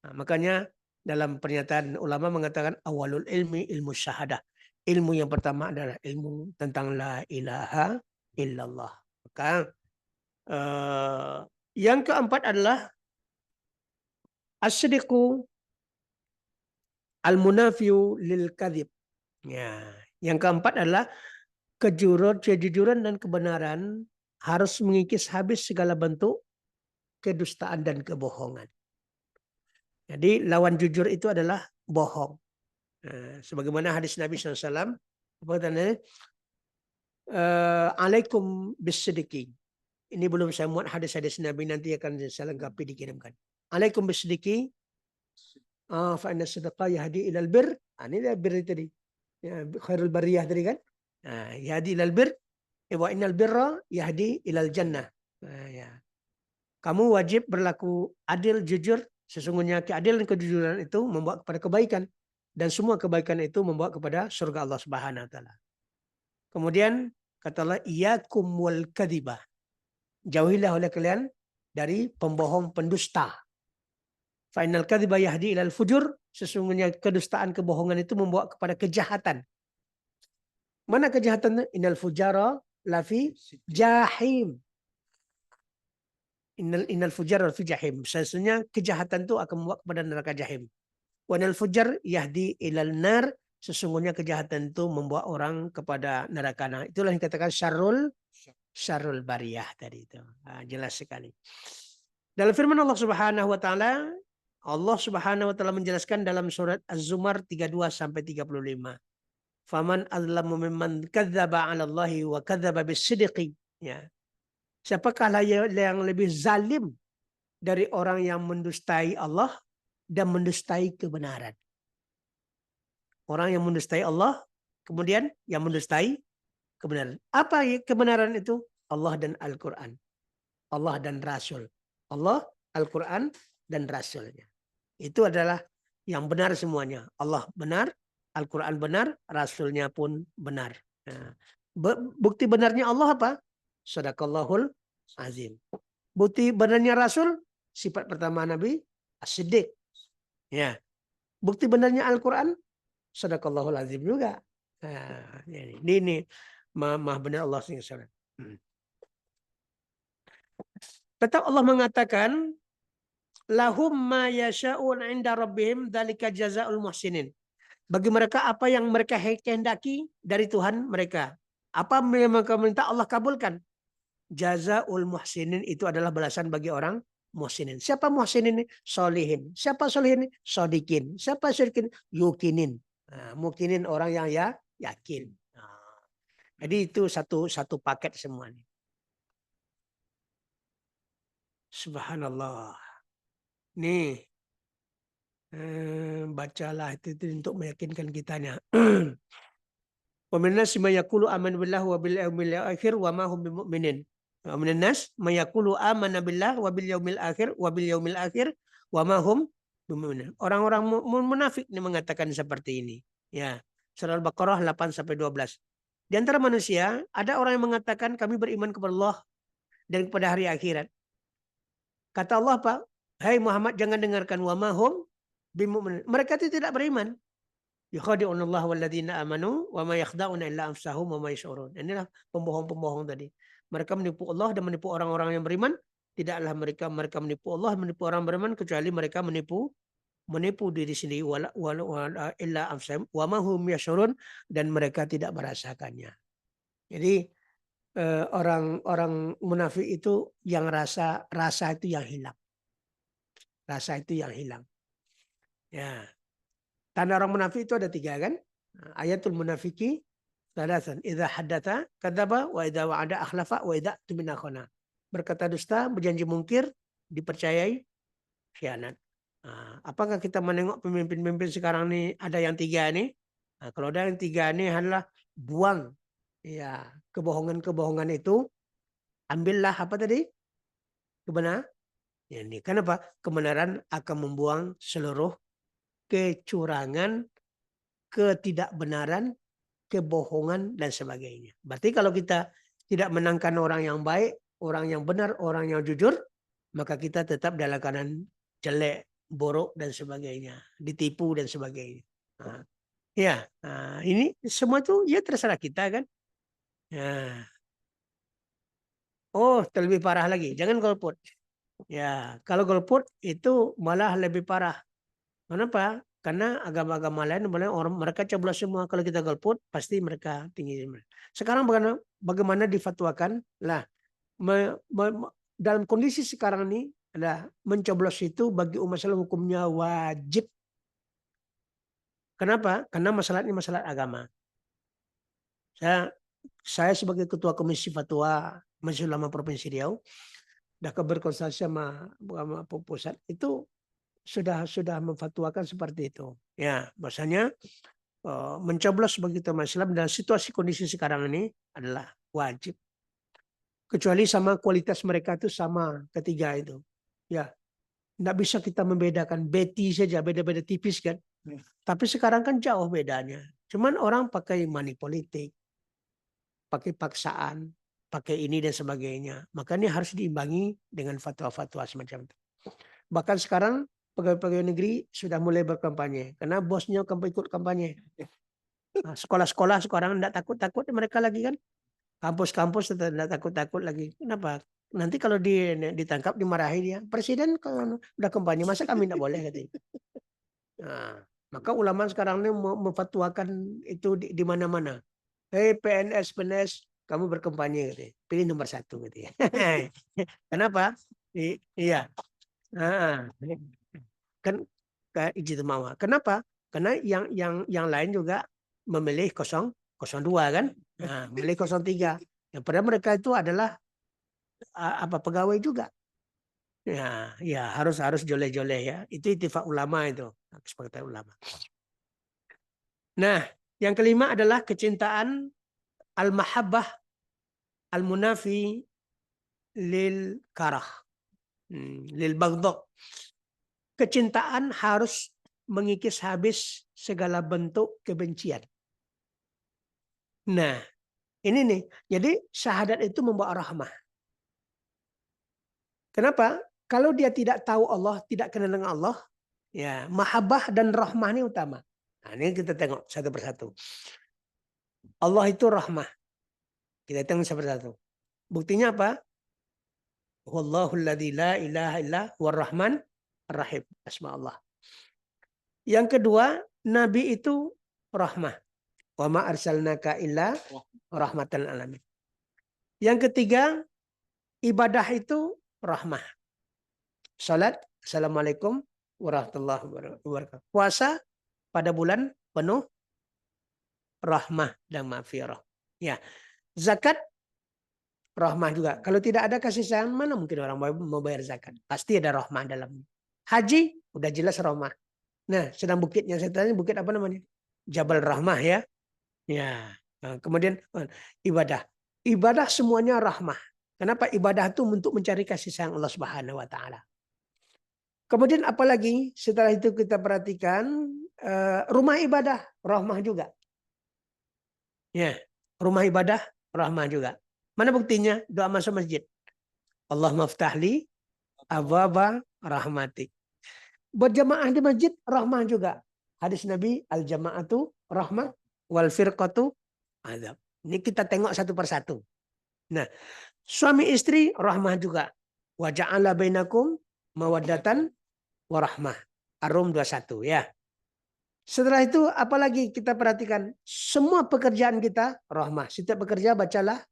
Nah, makanya dalam pernyataan ulama mengatakan awalul ilmi ilmu syahadah. Ilmu yang pertama adalah ilmu tentang la ilaha illallah. Maka yang keempat adalah as-sidqu al-munafiu lil kadhib. Ya, yang keempat adalah kejujuran dan kebenaran harus mengikis habis segala bentuk kedustaan dan kebohongan. Jadi lawan jujur itu adalah bohong. Sebagaimana hadis Nabi SAW, alaikum bisidiki. Ini belum saya muat hadis-hadis Nabi, nanti akan saya lengkapi dikirimkan. Alaikum bisidiki, fa inna sidqa yahdi ilal bir. Ini dah bir tadi. Ya, khairul bariyah tadi kan. Yahdi ilal bir, wa innal birra yahdi ilal jannah. Ya. Kamu wajib berlaku adil, jujur. Sesungguhnya keadilan dan kejujuran itu membawa kepada kebaikan. Dan semua kebaikan itu membawa kepada surga Allah Subhanahu wa taala. Kemudian kata Allah, iyyakum wal kadhibah. Jauhilah oleh kalian dari pembohong pendusta. Fa innal kadhiba yahdi ilal fujur. Sesungguhnya kedustaan, kebohongan itu membawa kepada kejahatan. Mana kejahatan? Innal fujara lafi jahim. Innal fujara lafi jahim. Sesungguhnya kejahatan itu akan membawa kepada neraka jahim. Wanal fujar yahdi ilal nar. Sesungguhnya kejahatan itu membawa orang kepada neraka. Nah, itulah yang dikatakan syarrul bariyah tadi itu. Jelas sekali. Dalam firman Allah Subhanahu wa taala, Allah Subhanahu wa taala menjelaskan dalam surat Az-Zumar 32 sampai 35. Faman azlamu mimman kadzdzaba 'ala Allahi wa kadzdzaba bis-sidqi. Ya. Siapakah yang lebih zalim dari orang yang mendustai Allah dan mendustai kebenaran? Orang yang mendustai Allah, kemudian yang mendustai kebenaran. Apa kebenaran itu? Allah dan Al-Quran. Allah dan Rasul. Allah, Al-Quran, dan Rasulnya. Itu adalah yang benar semuanya. Allah benar, Al-Quran benar, Rasulnya pun benar. Nah, bukti benarnya Allah apa? Sadaqallahul azim. Bukti benarnya Rasul, sifat pertama Nabi, as-siddiq. Ya. Bukti benarnya Al-Quran, Sadaqallahul azim juga. Nah, ini maha benar Allah SWT. Tetap Allah mengatakan, lahum ma yasha'un 'inda rabbihim dzalika jazaa'ul muhsinin. Bagi mereka apa yang mereka kehendaki dari Tuhan mereka. Apa yang mereka minta Allah kabulkan. Jazaa'ul muhsinin itu adalah balasan bagi orang muhsinin. Siapa muhsinin ini? Solihin. Siapa solihin? Sodikin. Siapa sodikin? Yukinin. Nah, mukinin orang yang yakin. Nah, jadi itu satu paket semuanya. Subhanallah. Nih, bacalah itu untuk meyakinkan kitanya. Wa minan nas may yaqulu amanna billahi wa bil yaumil akhir wa ma hum bimumin. Wa minan nas may yaqulu amanna billahi wa bil yaumil akhir wa ma hum bimumin. Orang-orang munafik ini mengatakan seperti ini. Ya. Surah Al-Baqarah 8 sampai 12. Di antara manusia ada orang yang mengatakan kami beriman kepada Allah dan kepada hari akhirat. Kata Allah apa? Hai Muhammad, jangan dengarkan wa ma hum bimumin. Mereka itu tidak beriman. Yukhadi'un Allah walladzina amanu wa ma yakhda'una illa anfusahum wa ma yash'urun. Inilah pembohong-pembohong tadi. Mereka menipu Allah dan menipu orang-orang yang beriman. Tidaklah mereka menipu Allah, menipu orang beriman kecuali mereka menipu diri sendiri illa anfusahum wa ma hum yash'urun, dan mereka tidak merasakannya. Jadi orang-orang munafik itu yang rasa itu yang hilang. Rasa itu yang hilang. Ya. Tanda orang munafik itu ada 3 kan? Ayatul munafiki salasan. Idza haddatsa kadzaba wa idza wa'ada akhlafa wa idza tumina khana. Berkata dusta, berjanji mungkir, dipercayai khianat. Apakah kita menengok pemimpin-pemimpin sekarang ini ada yang 3 ini? Kalau ada yang 3 ini adalah buang ya kebohongan-kebohongan itu, ambillah apa tadi? Kebenaran. Ya, ini kenapa? Kebenaran akan membuang seluruh kecurangan, ketidakbenaran, kebohongan dan sebagainya. Berarti kalau kita tidak menangkan orang yang baik, orang yang benar, orang yang jujur, maka kita tetap dalam keadaan jelek, buruk dan sebagainya, ditipu dan sebagainya. Ini semua tuh ya terserah kita kan. Terlebih parah lagi, jangan golput. Ya, kalau golput itu malah lebih parah. Kenapa? Karena agama-agama lain orang mereka coblos semua. Kalau kita golput pasti mereka tinggi. Sekarang bagaimana difatwakan? Lah, dalam kondisi sekarang ini ada mencoblos itu bagi umat Islam hukumnya wajib. Kenapa? Karena masalah ini masalah agama. Saya sebagai ketua komisi fatwa Majelis Ulama Provinsi Riau dah berkonsultasi sama pusat itu sudah memfatwakan seperti itu. Ya, bahasanya mencoblos bagi umat Islam dalam situasi kondisi sekarang ini adalah wajib. Kecuali sama kualitas mereka itu sama ketiga itu. Ya, nggak bisa kita membedakan beti saja beda-beda tipis kan. Tapi sekarang kan jauh bedanya. Cuman orang pakai money politik, pakai paksaan, pakai ini dan sebagainya. Makanya harus diimbangi dengan fatwa-fatwa semacam itu. Bahkan sekarang pegawai-pegawai negeri sudah mulai berkampanye karena bosnya ikut kampanye. Sekolah-sekolah sekarang tidak takut-takut mereka lagi kan. Kampus-kampus tidak takut-takut lagi. Kenapa? Nanti kalau ditangkap dimarahi dia. Presiden kalau udah kampanye masa kami tidak boleh katanya. Maka ulama sekarang ini memfatwakan itu di mana-mana. Hei PNS, kamu berkampanye katanya. Pilih nomor 1 katanya. Kenapa? Iya. Kan ijtima'ah. Kenapa? Karena yang lain juga memilih 02 kan? Memilih 03. Yang padahal mereka itu adalah pegawai juga. Ya harus joleh-joleh ya. Itu ittifaq ulama itu. Kesepakatan ulama. Nah, yang kelima adalah kecintaan al-mahabbah al-munafi lil karah. Lil baghdha. Kecintaan harus mengikis habis segala bentuk kebencian. Nah, ini nih. Jadi syahadat itu membawa rahmah. Kenapa? Kalau dia tidak tahu Allah, tidak kenal dengan Allah, ya mahabbah dan rahmah ini utama. Nah, ini kita tengok satu persatu. Allah itu rahmah. Kita tengok satu persatu. Buktinya apa? Wallahul ladzi la ilaha illa huwar rahman ar-rahim. Asma Allah. Yang kedua, Nabi itu rahmah. Wa ma arsalnaka illa rahmatan alamin. Yang ketiga, ibadah itu rahmah. Salat, assalamualaikum warahmatullahi wabarakatuh. Puasa pada bulan penuh rahmah dan maghfirah. Ya. Zakat rahmah juga. Kalau tidak ada kasih sayang, mana mungkin orang mau bayar zakat? Pasti ada rahmah dalamnya. Haji udah jelas rahmah. Nah, sedang bukitnya saya tanya bukit apa namanya? Jabal Rahmah ya. Ya. Nah, kemudian ibadah. Ibadah semuanya rahmah. Kenapa ibadah itu untuk mencari kasih sayang Allah Subhanahu wa taala. Kemudian apalagi setelah itu kita perhatikan rumah ibadah rahmah juga. Ya, rumah ibadah rahmah juga. Mana buktinya? Doa masuk masjid. Allahumma ftahli abwaba rahmatik. Berjamaah di masjid rahmah juga. Hadis Nabi al-jama'atu rahmah wal firqatu azab. Ini kita tengok satu persatu. Nah, suami istri rahmah juga. Wa ja'ala bainakum mawaddatan warahmah. Ar-Rum 21 ya. Setelah itu apalagi kita perhatikan semua pekerjaan kita rahmah. Setiap bekerja bacalah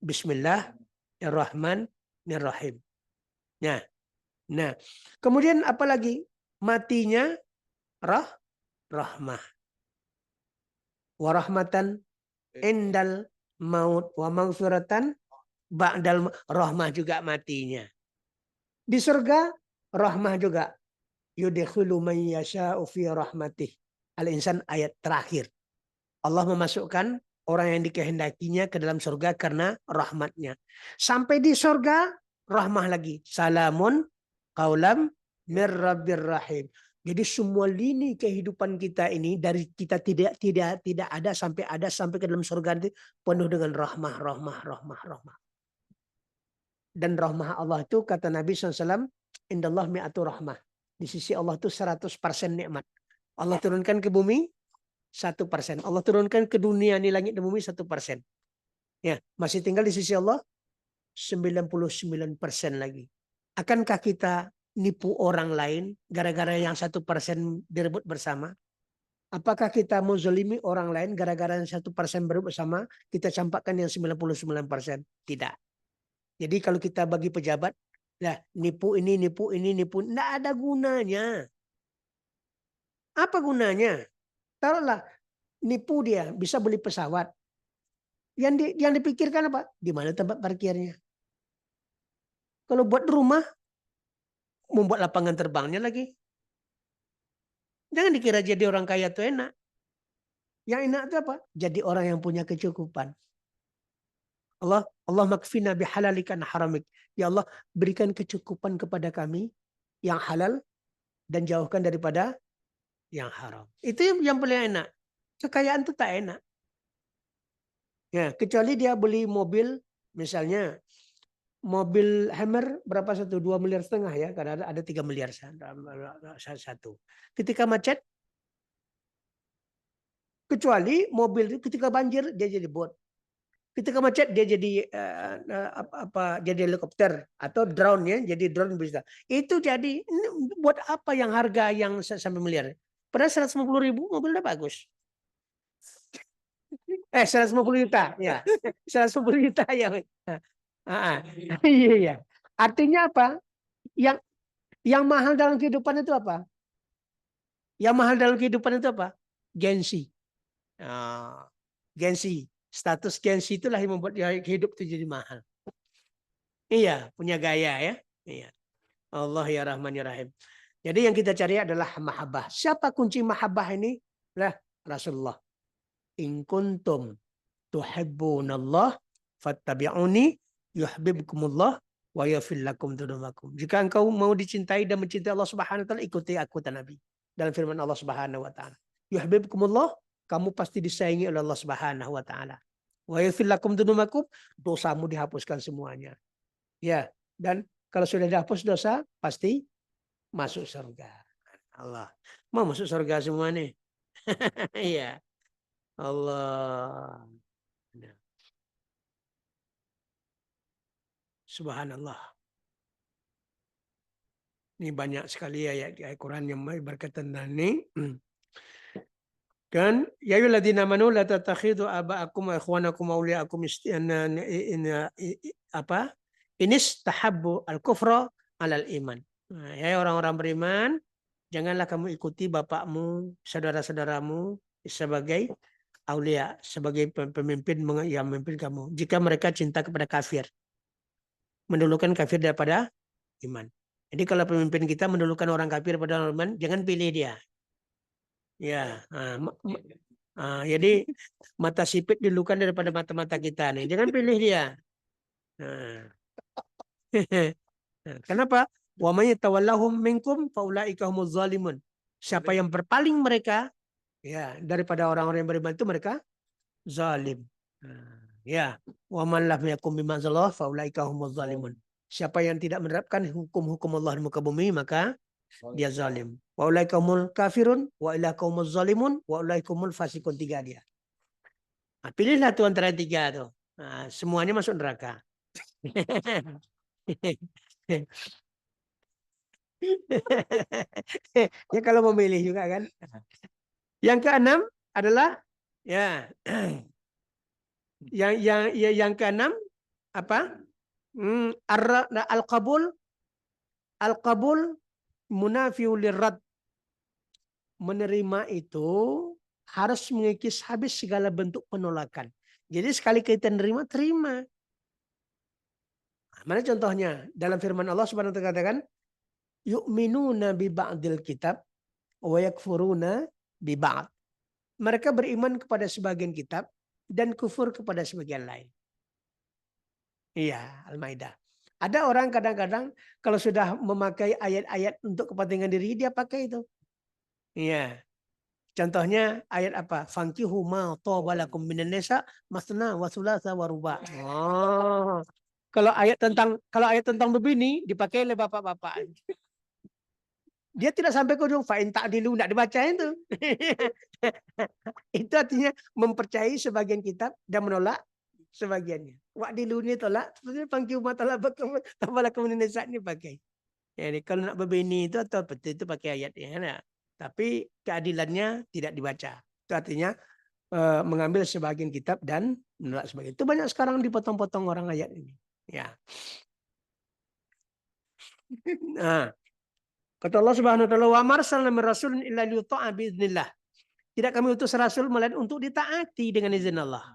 Bismillahirrahmanirrahim. Ya. Nah, kemudian apalagi matinya rahmah. Warahmatan endal maut wa maghfiratan ba'dal rahmah juga matinya. Di surga rahmah juga. Yudkhilu man yasha'u fi rahmatih. Al-Insan ayat terakhir. Allah memasukkan orang yang dikehendakinya ke dalam surga karena rahmatnya. Sampai di surga rahmah lagi. Salamun qaulam mir rabbir rahim. Jadi semua lini kehidupan kita ini dari kita tidak ada sampai ke dalam surga itu penuh dengan rahmah. Dan rahmah Allah itu kata Nabi SAW, indallah mi'atu rahmah. Di sisi Allah itu 100% nikmat. Allah turunkan ke bumi 1%. Allah turunkan ke dunia ini langit dan bumi 1%. Ya, masih tinggal di sisi Allah 99% lagi. Akankah kita nipu orang lain gara-gara yang 1% direbut bersama? Apakah kita menzalimi orang lain gara-gara yang 1% berebut bersama, kita campakkan yang 99%? Tidak. Jadi kalau kita bagi pejabat, lah nipu ini, tidak ada gunanya. Apa gunanya? Taruhlah nipu dia bisa beli pesawat. Yang dipikirkan apa? Di mana tempat parkirnya? Kalau buat rumah, membuat lapangan terbangnya lagi. Jangan dikira jadi orang kaya itu enak. Yang enak itu apa? Jadi orang yang punya kecukupan. Allah makfina bihalalika an haramik. Ya Allah, berikan kecukupan kepada kami yang halal dan jauhkan daripada yang haram. Itu yang paling enak. Kekayaan itu tak enak. Ya, kecuali dia beli mobil, misalnya mobil Hammer berapa satu? 2,5 miliar ya, karena ada 3 miliar satu. Ketika macet, kecuali mobil itu ketika banjir dia jadi bot. Ketika macet dia jadi jadi helikopter atau drone ya, jadi drone bisa. Itu jadi buat apa yang harga yang sampai miliar? Padahal 150.000 mobil udah bagus. 150 juta ya. 150 juta ya. Iya, iya. Artinya apa? Yang mahal dalam kehidupan itu apa? Yang mahal dalam kehidupan itu apa? Gengsi. Gengsi. Status gengsi itulah yang membuat hidup itu jadi mahal. Iya, punya gaya ya. Iya. Allah ya Rahman ya Rahim. Jadi yang kita cari adalah mahabbah. Siapa kunci mahabbah ini? Lah Rasulullah. In kuntum tuhibbunallah fattabi'uni yuhibbukumullah wa yaghfir lakum dzunubakum. Jika engkau mau dicintai dan mencintai Allah Subhanahu wa taala, ikuti aku kata Nabi. Dalam firman Allah Subhanahu wa taala. Yuhibbukumullah, kamu pasti disayangi oleh Allah Subhanahu wa taala. Wa yaghfir lakum dzunubakum, dosamu dihapuskan semuanya. Ya, dan kalau sudah dihapus dosa, pasti masuk surga. Allah. Mau masuk surga semua nih. Iya. Allah. Subhanallah. Ini banyak sekali ayat Al-Quran yang berkaitan dengan ini. Dan ya ayyuhalladzina amanu la tattakhidhu aba'akum wa ikhwanakum awliya'akum apa? Inistahabbu al-kufra 'alal iman. Nah, ya orang-orang beriman, janganlah kamu ikuti bapakmu, saudara-saudaramu sebagai aulia, sebagai pemimpin yang memimpin kamu. Jika mereka cinta kepada kafir, mendulukan kafir daripada iman. Jadi kalau pemimpin kita mendulukan orang kafir pada orang iman, jangan pilih dia. Ya, jadi mata sipit didulukan daripada mata-mata kita nih. Jangan pilih dia. Nah. Kenapa? Wa may tawallahum minkum faulaika humuz zalimun. Siapa yang berpaling mereka ya daripada orang-orang yang beriman itu mereka zalim. Ya, wa man lam yakum bima anzalallah faulaika humuz zalimun. Siapa yang tidak menerapkan hukum-hukum Allah di muka bumi maka dia zalim. Wa ulaikumul kafirun wa ulaikumul zalimun wa ulaikumul fasikun, 3 dia. Nah, pilihlah tuh antara 3 tuh. Nah, semuanya masuk neraka. Ya kalau memilih juga kan. Yang keenam adalah ya yang keenam apa? Al-qabul Al-qabul munafiu lirrad. Menerima itu harus mengikis habis segala bentuk penolakan. Jadi sekali kita menerima, terima. Mana contohnya? Dalam firman Allah Subhanahu wa taala katakan, yu'minuna bi ba'dil kitab wa yakfuruna bi ba'd. Mereka beriman kepada sebagian kitab dan kufur kepada sebagian lain. Iya, Al-Maidah. Ada orang kadang-kadang kalau sudah memakai ayat-ayat untuk kepentingan diri, dia pakai itu. Iya. Contohnya ayat apa? Fankihu ma thaba lakum minan nisa masna wa thulatha wa ruba'. Oh. Kalau ayat tentang begini dipakai oleh bapak-bapak. Dia tidak sampai ke ujung fa'in ta'dilu, enggak dibaca itu. Itu artinya mempercayai sebagian kitab dan menolak sebagiannya. Wa'dilu ini tolak, sebenarnya fankihu ma thaba lakum minan nisa ini pakai. Jadi kalau nak berbini itu atau betul itu pakai ayatnya. Nah. Tapi keadilannya tidak dibaca. Itu artinya mengambil sebagian kitab dan menolak sebagian. Itu banyak sekarang dipotong-potong orang ayat ini. Ya. Nah, kata Allah Subhanahu wa taala, "Wa marsalna min rasulin illa liyuta'a biiznillah." Tidak kami utus rasul melainkan untuk ditaati dengan izin Allah.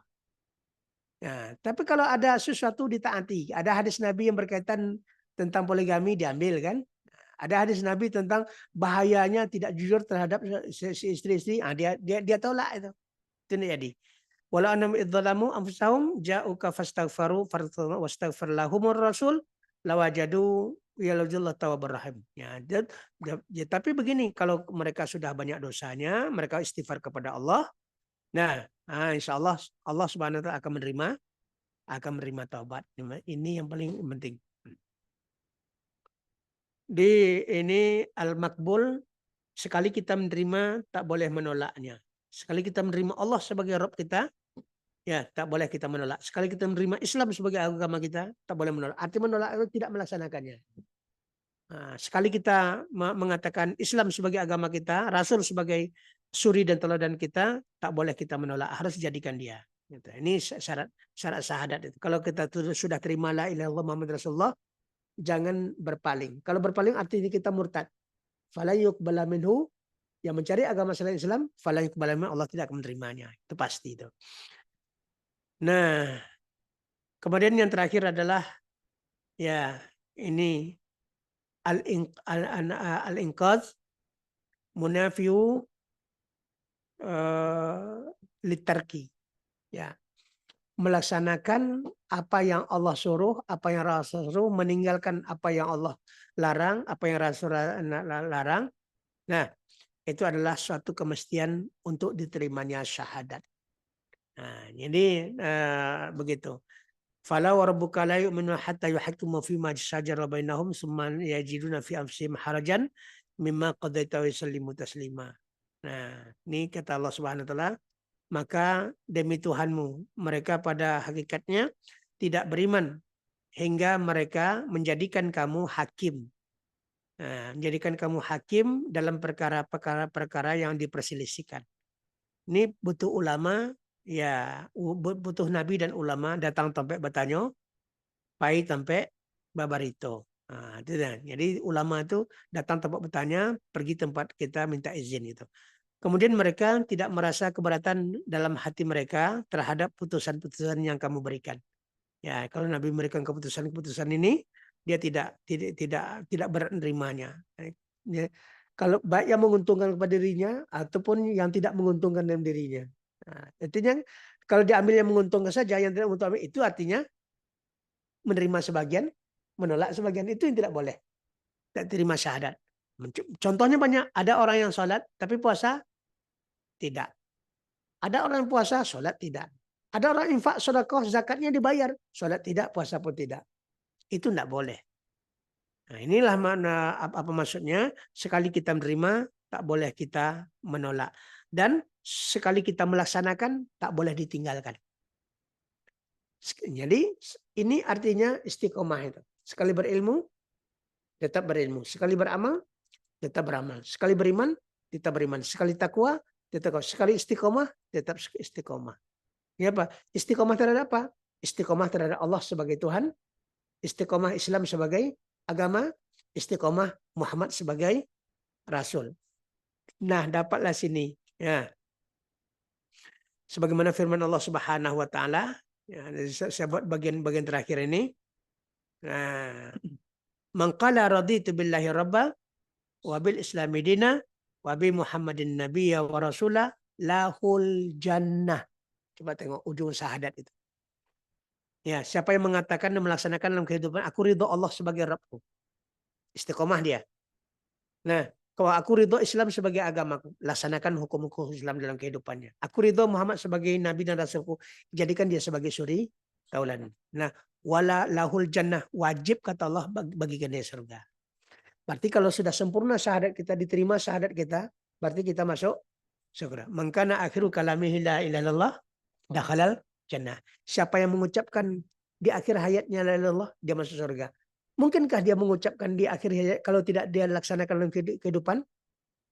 Nah, tapi kalau ada sesuatu ditaati, ada hadis Nabi yang berkaitan tentang poligami diambil kan? Ada hadis Nabi tentang bahayanya tidak jujur terhadap si istri-istri. Dia tolak itu. Itu tidak jadi. Walau annahum idzalamu anfusahum ja'uka fastaghfaru wastaghfir lahumur rasul lawajadu yalujullah tawwabur rahim. Ya, tapi begini, kalau mereka sudah banyak dosanya, mereka istighfar kepada Allah. Nah, insya Allah Allah Subhanahu wa taala akan menerima taubat. Ini yang paling penting. Di ini al-makbul, sekali kita menerima tak boleh menolaknya. Sekali kita menerima Allah sebagai Rabb kita, ya tak boleh kita menolak. Sekali kita menerima Islam sebagai agama kita, tak boleh menolak. Arti menolak itu tidak melaksanakannya. Nah, sekali kita mengatakan Islam sebagai agama kita, Rasul sebagai suri dan teladan kita, tak boleh kita menolak. Harus dijadikan dia. Ini syarat syahadat itu. Kalau kita sudah terima la ilaha illallah Muhammad Rasulullah, jangan berpaling. Kalau berpaling artinya kita murtad. Fala yuqbala minhu, yang mencari agama selain Islam, fala yuqbala minhu, Allah tidak akan menerimanya. Itu pasti itu. Nah, kemudian yang terakhir adalah ya ini al-inqadz munafiu litarki. Ya. Melaksanakan apa yang Allah suruh, apa yang Rasul suruh, meninggalkan apa yang Allah larang, apa yang Rasul larang. Nah, itu adalah suatu kemestian untuk diterimanya syahadat. Nah, jadi begitu. Fala wa rabbuka la yu'minu hatta yuhakkimu fima shajara bainahum tsumma yajiduna fi anfusihim harajan mimma qadaita wa yusallimu taslima. Nah, ini kata Allah Subhanahu wa taala, maka demi Tuhanmu, mereka pada hakikatnya tidak beriman hingga mereka menjadikan kamu hakim. Nah, menjadikan kamu hakim dalam perkara-perkara yang diperselisihkan. Ini butuh ulama, ya butuh nabi dan ulama datang sampai bertanya, pai sampai babarito. Nah, itu kan. Jadi ulama itu datang tempat bertanya, pergi tempat kita minta izin itu. Kemudian mereka tidak merasa keberatan dalam hati mereka terhadap putusan-putusan yang kamu berikan. Ya, kalau Nabi memberikan keputusan-keputusan ini, dia tidak berat menerimanya. Ya, kalau baik yang menguntungkan kepada dirinya ataupun yang tidak menguntungkan dalam dirinya. Nah, artinya kalau diambil yang menguntungkan saja, yang tidak menguntungkan itu artinya menerima sebagian, menolak sebagian, itu yang tidak boleh. Tidak terima syahadat. Contohnya banyak. Ada orang yang sholat tapi puasa tidak. Ada orang yang puasa, sholat tidak. Ada orang infak, sedekah, zakatnya dibayar, sholat tidak, puasa pun tidak. Itu tidak boleh. Nah, inilah mana apa maksudnya. Sekali kita menerima, tak boleh kita menolak. Dan sekali kita melaksanakan, tak boleh ditinggalkan. Jadi ini artinya istiqomah itu. Sekali berilmu, tetap berilmu. Sekali beramal, tetap beramal. Sekali beriman, tetap beriman. Sekali takwa, tetap takwa. Sekali istiqomah, tetap istiqomah. Ini apa? Istiqomah terhadap apa? Istiqomah terhadap Allah sebagai Tuhan. Istiqomah Islam sebagai agama. istiqomah Muhammad sebagai Rasul. Nah, dapatlah sini. Ya. Sebagaimana firman Allah Subhanahu wa taala, ya, saya buat bagian-bagian terakhir ini. Nah, man qala raditu billahi rabba wa bil islami dina wa bi Muhammadin nabiyya wa rasula lahul jannah. Coba tengok ujung syahadat itu. Ya, siapa yang mengatakan dan melaksanakan dalam kehidupan, aku ridho Allah sebagai Rabbku. Istiqomah dia. Nah, kalau aku ridho Islam sebagai agamaku, laksanakan hukum-hukum Islam dalam kehidupannya. Aku ridho Muhammad sebagai Nabi dan Rasulku, jadikan dia sebagai suri tauladan. Nah, wala lahul jannah, wajib kata Allah bagikan dia surga. Berarti kalau sudah sempurna syahadat kita, diterima syahadat kita, berarti kita masuk surga. Mangkana akhiru kalamihi la ilaha illallah dakhalal jannah. Siapa yang mengucapkan di akhir hayatnya la ilaha illallah, dia masuk surga. Mungkinkah dia mengucapkan di akhir hayat kalau tidak dia laksanakan dalam kehidupan?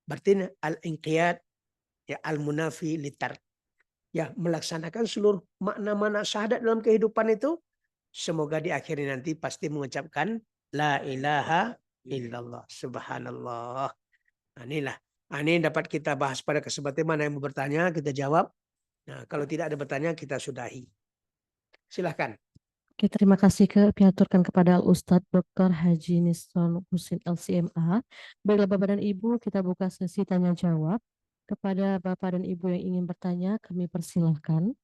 Berarti al-inqiyad ya al-munafi litar. Ya, melaksanakan seluruh makna-makna syahadat dalam kehidupan itu, semoga di akhir nanti pasti mengucapkan la ilaha illallah. Subhanallah. Nah, inilah. Nah, ini dapat kita bahas pada kesempatan mana yang mau bertanya, kita jawab. Nah, kalau tidak ada bertanya, kita sudahi. Silahkan. Oke, terima kasih diaturkan kepada Ustadz Dr. Haji Nisron Husin LCMA. Baiklah Bapak dan Ibu, kita buka sesi tanya jawab. Kepada Bapak dan Ibu yang ingin bertanya, kami persilahkan.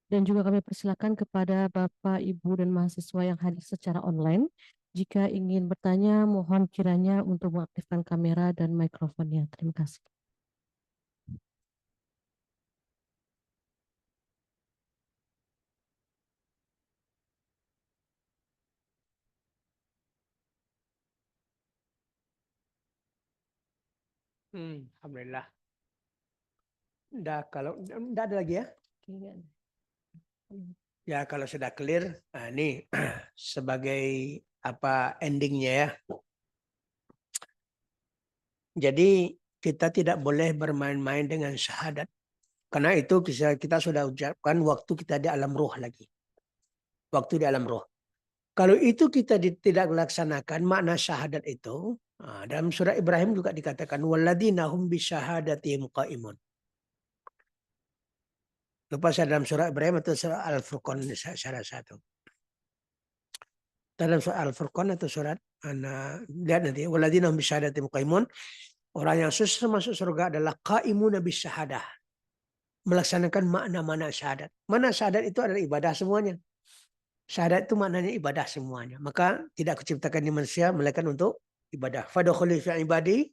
Dan juga kami persilahkan kepada Bapak, Ibu, dan mahasiswa yang hadir secara online. Jika ingin bertanya, mohon kiranya untuk mengaktifkan kamera dan mikrofonnya. Terima kasih. Alhamdulillah. Dah kalau tidak ada lagi ya? Ya kalau sudah clear, nah ini sebagai apa endingnya ya. Jadi kita tidak boleh bermain-main dengan syahadat. Karena itu kita sudah ucapkan waktu kita di alam roh lagi. Waktu di alam roh. Kalau itu kita tidak laksanakan makna syahadat itu, dalam surah Ibrahim juga dikatakan walladzina hum bisyahadatim qaimun. Lupa saya dalam surah Ibrahim atau surah Al-Furqan salah satu. Dalam surah Al-Furqan atau surat lihat nanti walladzina hum bisyahadatim qaimun. Orang yang susah masuk surga adalah qaimuna bisyahadah. Melaksanakan makna-makna syahadat. Makna syahadat itu adalah ibadah semuanya. Syahadat itu maknanya ibadah semuanya. Maka tidak kuciptakan di manusia melainkan untuk ibadah. Fadkhuli fi ibadi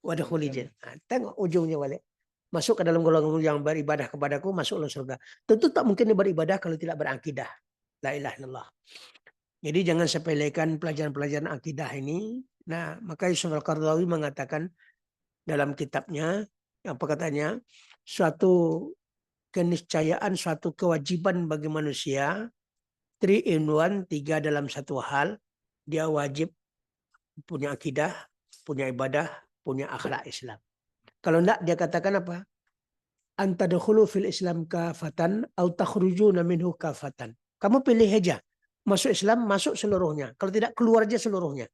wadkhuli jannah. Tengok ujungnya balik. Masuk ke dalam golongan yang beribadah kepadaku, masuklah surga. Tentu tak mungkin beribadah kalau tidak berakidah. La ilaha illallah. Jadi jangan sepelekan pelajaran-pelajaran akidah ini. Nah, maka Yusuf Al-Qaradawi mengatakan dalam kitabnya, apa katanya, suatu keniscayaan, suatu kewajiban bagi manusia, 3 in 1, 3 dalam satu hal, dia wajib punya akidah, punya ibadah, punya akhlak Islam. Kalau enggak, dia katakan apa? Antadkhulu fil Islam kafatan atau takhrujuna minhu kafatan. Kamu pilih aja. Masuk Islam, masuk seluruhnya. Kalau tidak, keluar aja seluruhnya.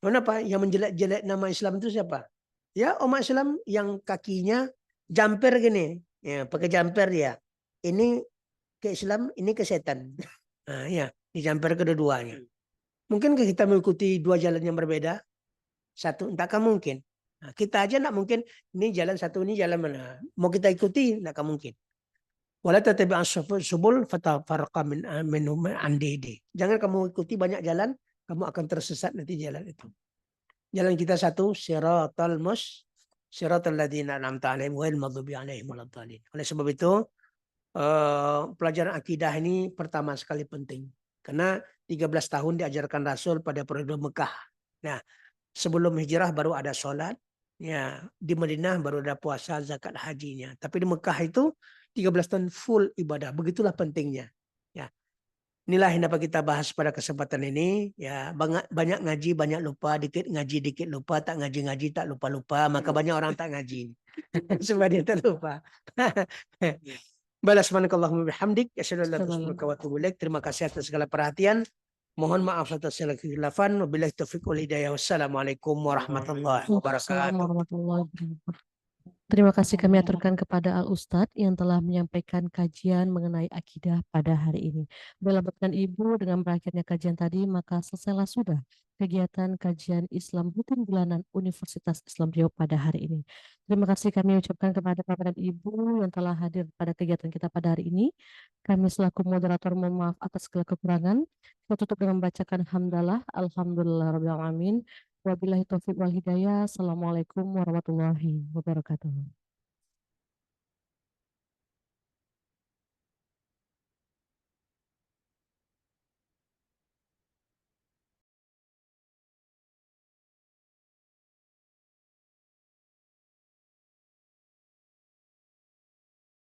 Kenapa? Yang menjelek-jelek nama Islam itu siapa? Ya, umat Islam yang kakinya jumper gini. Ya, pakai jumper ya. Ini ke Islam, ini ke setan. Nah, ya, di jumper kedua-duanya. Mungkinkah kita mengikuti dua jalan yang berbeda? Satu, entahkah mungkin. Nah, kita aja nak mungkin, ini jalan satu, ini jalan mana. Mau kita ikuti, entahkah mungkin. Wala tattabi'as subul fatafarraqa minhum an dini. Jangan kamu ikuti banyak jalan, kamu akan tersesat nanti jalan itu. Jalan kita satu, siratal ladzina an'amta 'alaihim ghairil maghdubi 'alaihim waladdallin. Oleh sebab itu, pelajaran akidah ini pertama sekali penting. Karena 13 tahun diajarkan Rasul pada periode Mekah. Nah, sebelum hijrah baru ada sholat. Ya, di Madinah baru ada puasa, zakat, hajinya. Tapi di Mekah itu 13 tahun full ibadah. Begitulah pentingnya. Ya. Inilah yang dapat kita bahas pada kesempatan ini. Ya, banyak ngaji, banyak lupa, dikit ngaji, dikit lupa, tak ngaji-ngaji, tak lupa-lupa. Maka banyak orang tak ngaji. Sebab dia terlupa. Balas subhanakallahumma bihamdik, asyhadu an la ilaha illa anta astaghfiruka wa atubu ilaik. Terima kasih atas segala perhatian. Mohon maaf atas segala kekhilafan. Wabillahi taufiq wal hidayah. Wassalamualaikum warahmatullahi Waalaikumsalam wabarakatuh. warahmatullahi wabarakatuh. Terima kasih kami aturkan kepada Al Ustadz yang telah menyampaikan kajian mengenai akidah pada hari ini. Baiklah Bapak dan Ibu, dengan berakhirnya kajian tadi, maka selesailah sudah kegiatan kajian Islam rutin bulanan Universitas Islam Riau pada hari ini. Terima kasih kami ucapkan kepada Bapak dan Ibu yang telah hadir pada kegiatan kita pada hari ini. Kami selaku moderator mohon maaf atas segala kekurangan. Kita tutup dengan membacakan hamdalah, alhamdulillah rabbil alamin. Wabillahi taufiq wal hidayah. Assalamualaikum warahmatullahi wabarakatuh.